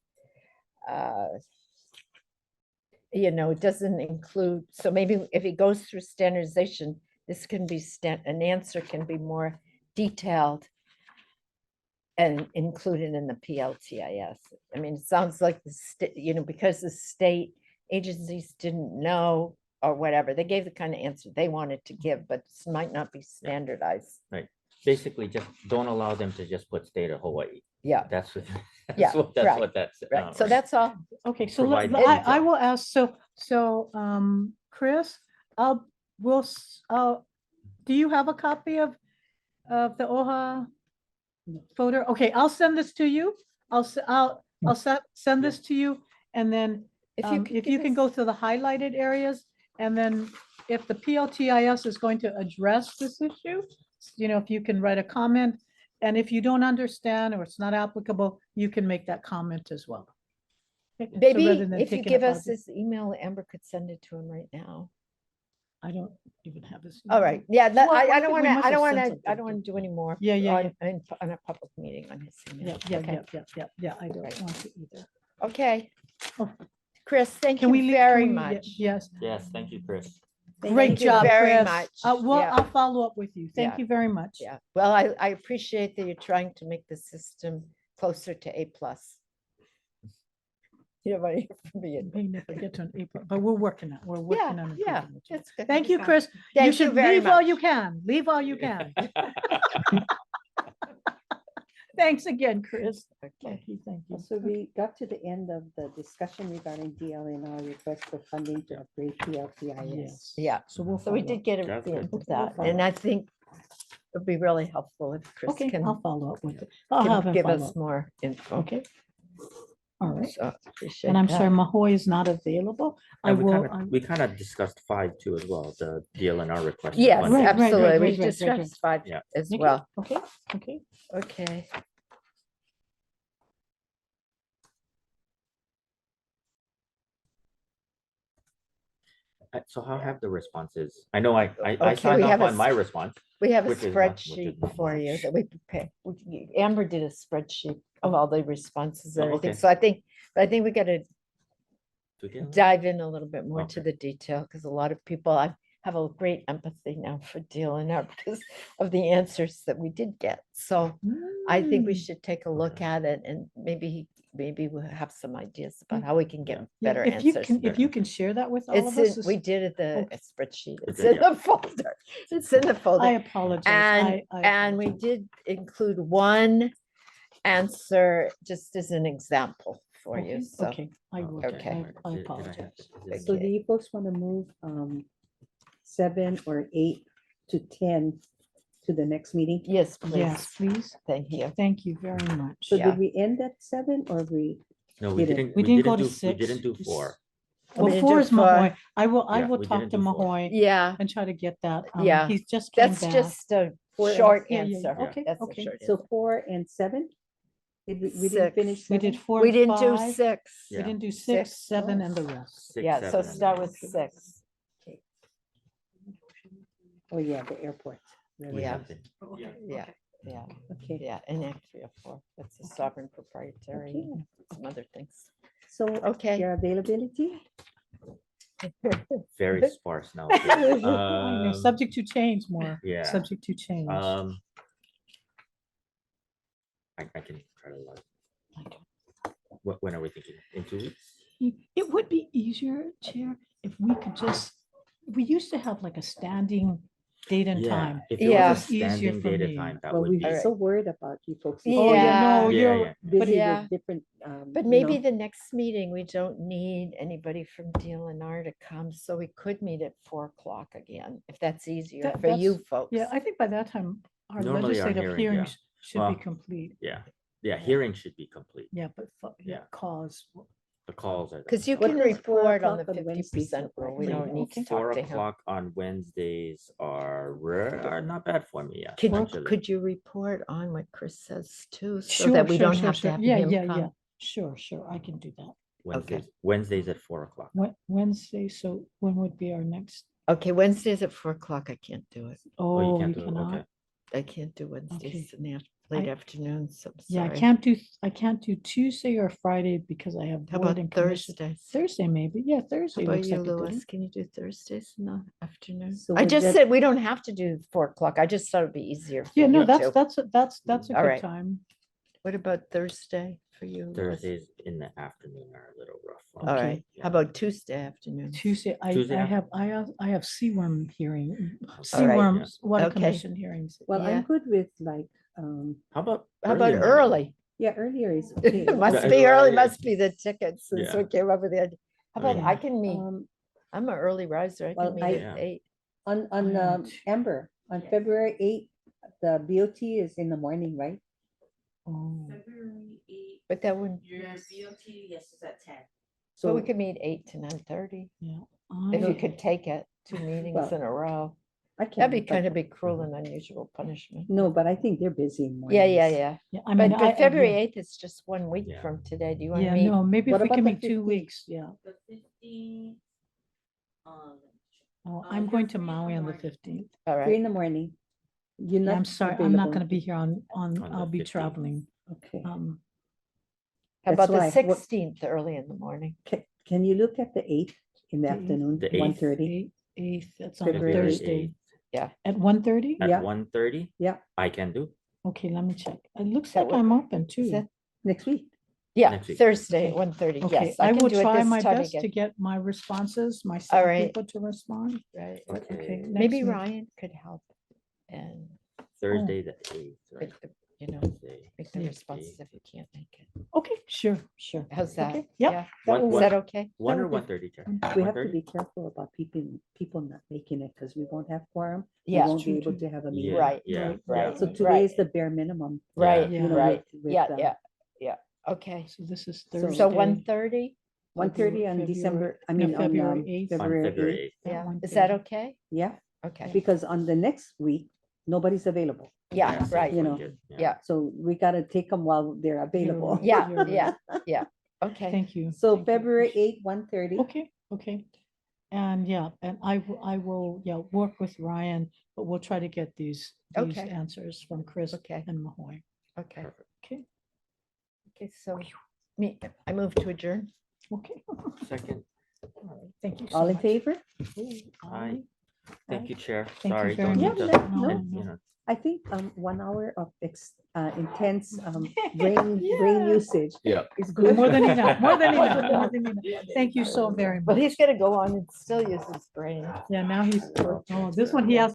it doesn't include, so maybe if it goes through standardization, this can be an answer can be more detailed and included in the PLTIS. I mean, it sounds like the state, because the state agencies didn't know or whatever, they gave the kind of answer they wanted to give, but this might not be standardized. basically just don't allow them to just put state of Hawaii. Yeah, That's what, Yeah, that's right, what that's. right. So that's all. Okay, so Provide I detail. will ask, Chris, do you have a copy of the OHA folder? Okay, I'll send this to you. I'll send this to you, and then if give you can us- go through the highlighted areas, and then if the PLTIS is going to address this issue, if you can write a comment, and if you don't understand or it's not applicable, you can make that comment as well. Okay, so Maybe rather than if you taking give up us all the- this email, Amber could send it to him right now. I don't even have this. All right, yeah, Well, I I don't think want we to, must I don't have want sent to, I something don't want to do any more. Yeah, yeah, On a public meeting on his Yeah, email. yeah, Okay. yeah, I don't Right. want to either. Okay. Oh. Chris, thank Can we you leave? very Ye- much. Yes, Yes, thank you, Chris. great Thank you job, very Chris. much. Well, Yeah. I'll follow up with you. Thank Yeah. you very much. Yeah, well, I appreciate that you're trying to make the system closer to A+. You don't want to hear from me. May never get to an April, but we're working on, we're working Yeah, on. yeah, improving it. that's good. Thank you, Okay. Chris. You Thank you should very leave all you much. can. Leave all you can. Thanks again, Chris. Okay. Thank you, thank you. So we got to the end of the discussion regarding DLNR request for funding to upgrade PLTIS. Yes. Yeah, So we'll. so we follow did up. get a That's the good. input that, and I think it'd be really helpful if Chris Okay, can I'll follow up with it. I'll have him give follow us up. more info. Okay. All right. So appreciate And I'm that. sorry, Mahoy is not available. I And will. we kind of discussed 5 too as well, the DLNR request. for Yes, funding. Right, right, absolutely. right, We right, right, right. discussed 5 Yeah. as Okay, well. Okay, okay. Okay. So how have the responses? I know I Okay, signed we off have a on my response. We have a Which is not- which is spreadsheet not for you much. that we prepared. Amber did a spreadsheet of all the responses and Oh, everything. okay. So I think we gotta To get- dive in a little bit more to Okay. the detail, because a lot of people, I have a great empathy now for DLNR because of the answers that we did get. So I think we Mm. should take a look Okay. at it, and maybe we'll have some ideas about how we can get Yeah. Yeah, better if you answers. can, if you can share that with all It's of us. in, we this- did it, the Oh. spreadsheet. It's Okay, in yeah. the folder. It's in the folder. I apologize. And we did include one answer just as an example for you, so. Okay, I Oh, will. Okay. I Did I have- apologize. is it- So do you folks want to move 7 or 8 to 10 to the next meeting? Yes, Yes, please. please. Thank you. Thank you very much. So Yeah. did we end at 7 or we? No, we Didn't. didn't. We didn't go to We 6. didn't do 4. Well, We didn't 4 do is 4. Mahoy. I will Yeah, talk we to didn't do 4. Mahoy Yeah, and try to get that. Yeah. He's just came that's back. just a Four short Yeah, yeah, yeah. answer. Okay, That's a okay. short So answer. 4 and 7? Did we didn't 6. finish We 7? did 4 We and didn't do 5. 6. We Yeah. didn't do 6, 6. 7 and the rest. 6, Yeah, so 7, and start then- with 6. Oh, yeah, the airport. We Yeah. have been- Yeah, yeah, Okay, yeah, and Act 304. That's a sovereign proprietary, Okay. some other things. so Okay. your availability? Very sparse now. I know, subject to change more. yeah. Subject to change. I can try to log. When are we thinking? In 2 weeks? It would be easier, Chair, if we could just, we used to have like a standing date and time. If it Yeah. was a It's easier standing for data me. time, that Well, would we've be. been so worried about you folks. Oh, yeah, no, Yeah. you're, Yeah. Busy yeah. with different. But you maybe know. the next meeting, we don't need anybody from DLNR to come, so we could meet at 4 o'clock again, if that's easier That- for you that's- folks. yeah, I think by that time, our Normally our legislative hearing, yeah. hearings should be Well, complete. Yeah, hearing should be complete. Yeah, but Yeah. cause. The calls are. the- Because you What can does 4 report on the o'clock on Wednesdays 50% look rule. like We for don't you? need to Okay. talk 4 to him. o'clock on Wednesdays are not bad for me, yeah. Could, actually. could you report on what Chris says too, so Sure, that we sure, don't sure, have to sure. have Yeah, him yeah, come? yeah. Sure, I can do that. Wednesdays at 4 o'clock. Wednesday, so when would be our next? Okay, Wednesdays at 4 o'clock, I can't do it. Oh, you Oh, can't you do it, cannot? okay. I can't do Wednesdays in the late I- afternoons, so I'm Yeah, sorry. I can't do Tuesday or Friday because I have How board about and commission. Thursdays? Thursday maybe, yeah, How Thursday about looks you, like a good Louis? one. Can you do Thursdays in the afternoon? So I would just that- said we don't have to do 4 o'clock. I just thought it'd be easier. for Yeah, no, you that's, two. that's a All good right. time. What about Thursday for you? Louis? Thursdays in the afternoon are a little rough. for All me. right. Yeah. How about Tuesday afternoon? Tuesday, Tuesday I af- have CWRM hearing, All right. CWRM's Water Okay. Commission hearings. Well, Yeah. I'm good with like, How about? How about in the early? yeah, earlier is okay. It must Yeah, be early, yeah. must be the tickets. And so Yeah. we came up with the idea. How I about mean- I can meet, Um, I'm an early riser. I well, can meet I- at 8. on Yeah. Amber, on February 8th, the BOT is in the morning, right? Oh, February 8th, But that wouldn't, your BOT, yes, is at 10. so So we could meet 8 to 9:30 yeah. if you I- could take it, 2 meetings Well, in a row. I can't. That'd be kind of be cruel and unusual punishment. No, but I think they're busy in Yeah, yeah, mornings. yeah. Yeah, I mean, But February yeah. 8th is just 1 week Yeah. from today. Do you want to Yeah, meet? no, maybe if What we about can the meet 2 15th? weeks, yeah. The 15th, um, Oh, Uh, I'm you're going to free in the Maui on the morning. 15th. All 3 right. in the morning. You're Yeah, not. I'm sorry, I'm not available. gonna be here on, On the I'll be 15th. traveling. Okay. How That's about the why. 16th early in the morning? Can you look at the 8th in the The 8th? afternoon, The 8th? 1:30? 8th, that's on a February Thursday. 8th. Yeah. At 1:30? At Yeah. 1:30? Yeah. I can do. Okay, let me check. It looks That like would- I'm open Is too. that Next week. Yeah, Next week. Thursday at 1:30. Okay, Yes, I I can will do it try this my time best to again. get my responses, my All right. people to respond. Right. Okay, Okay, Maybe next week. Ryan could help and Thursday the 8th, right? make the, you know, Thursday. make the Yeah. responses if you can't make it. Okay, sure, sure. How's that? Okay, yep, Yeah. that One- will Is one- work. that okay? One or would be- 1:30, Chair? We have to 1:30? be careful about people not making it because we won't have quorum. We Yeah. won't be True, able too. to have a meeting. Right, Yeah, Right, yeah. right. So today is the bare minimum. Right, Yeah. you know, right. with, Yeah, uh, yeah. Okay. So this is So Thursday. So 1:30? 1:30 on February- December, I no, mean, on February 8th. On February February 8th. 8th. Yeah. Is 1:30. that okay? Yeah, Okay. because on the next week, nobody's available. Yeah, same right. You know, budget, Yeah. So we gotta take them while they're available. right. Yeah, You're yeah, yeah. Okay. Thank you. So thank you, February appreciate 8th, 1:30. it. Okay, okay. And yeah, and I will, yeah, work with Ryan, but we'll try to get these Okay. answers from Chris Okay. and Mahoy. Okay. Okay, Okay, so I move to adjourn. okay. Second, All right, thank you so All in much. favor? Aye. thank you, Chair. Thank you Sorry, very don't much. need Yeah, to- no, and, no. you know, I think 1 hour of intense brain usage Yeah. is good. More than enough, more than enough, more than enough. Thank you so very But much. he's gonna go on and still use his brain. Yeah, now he's, oh, this one he has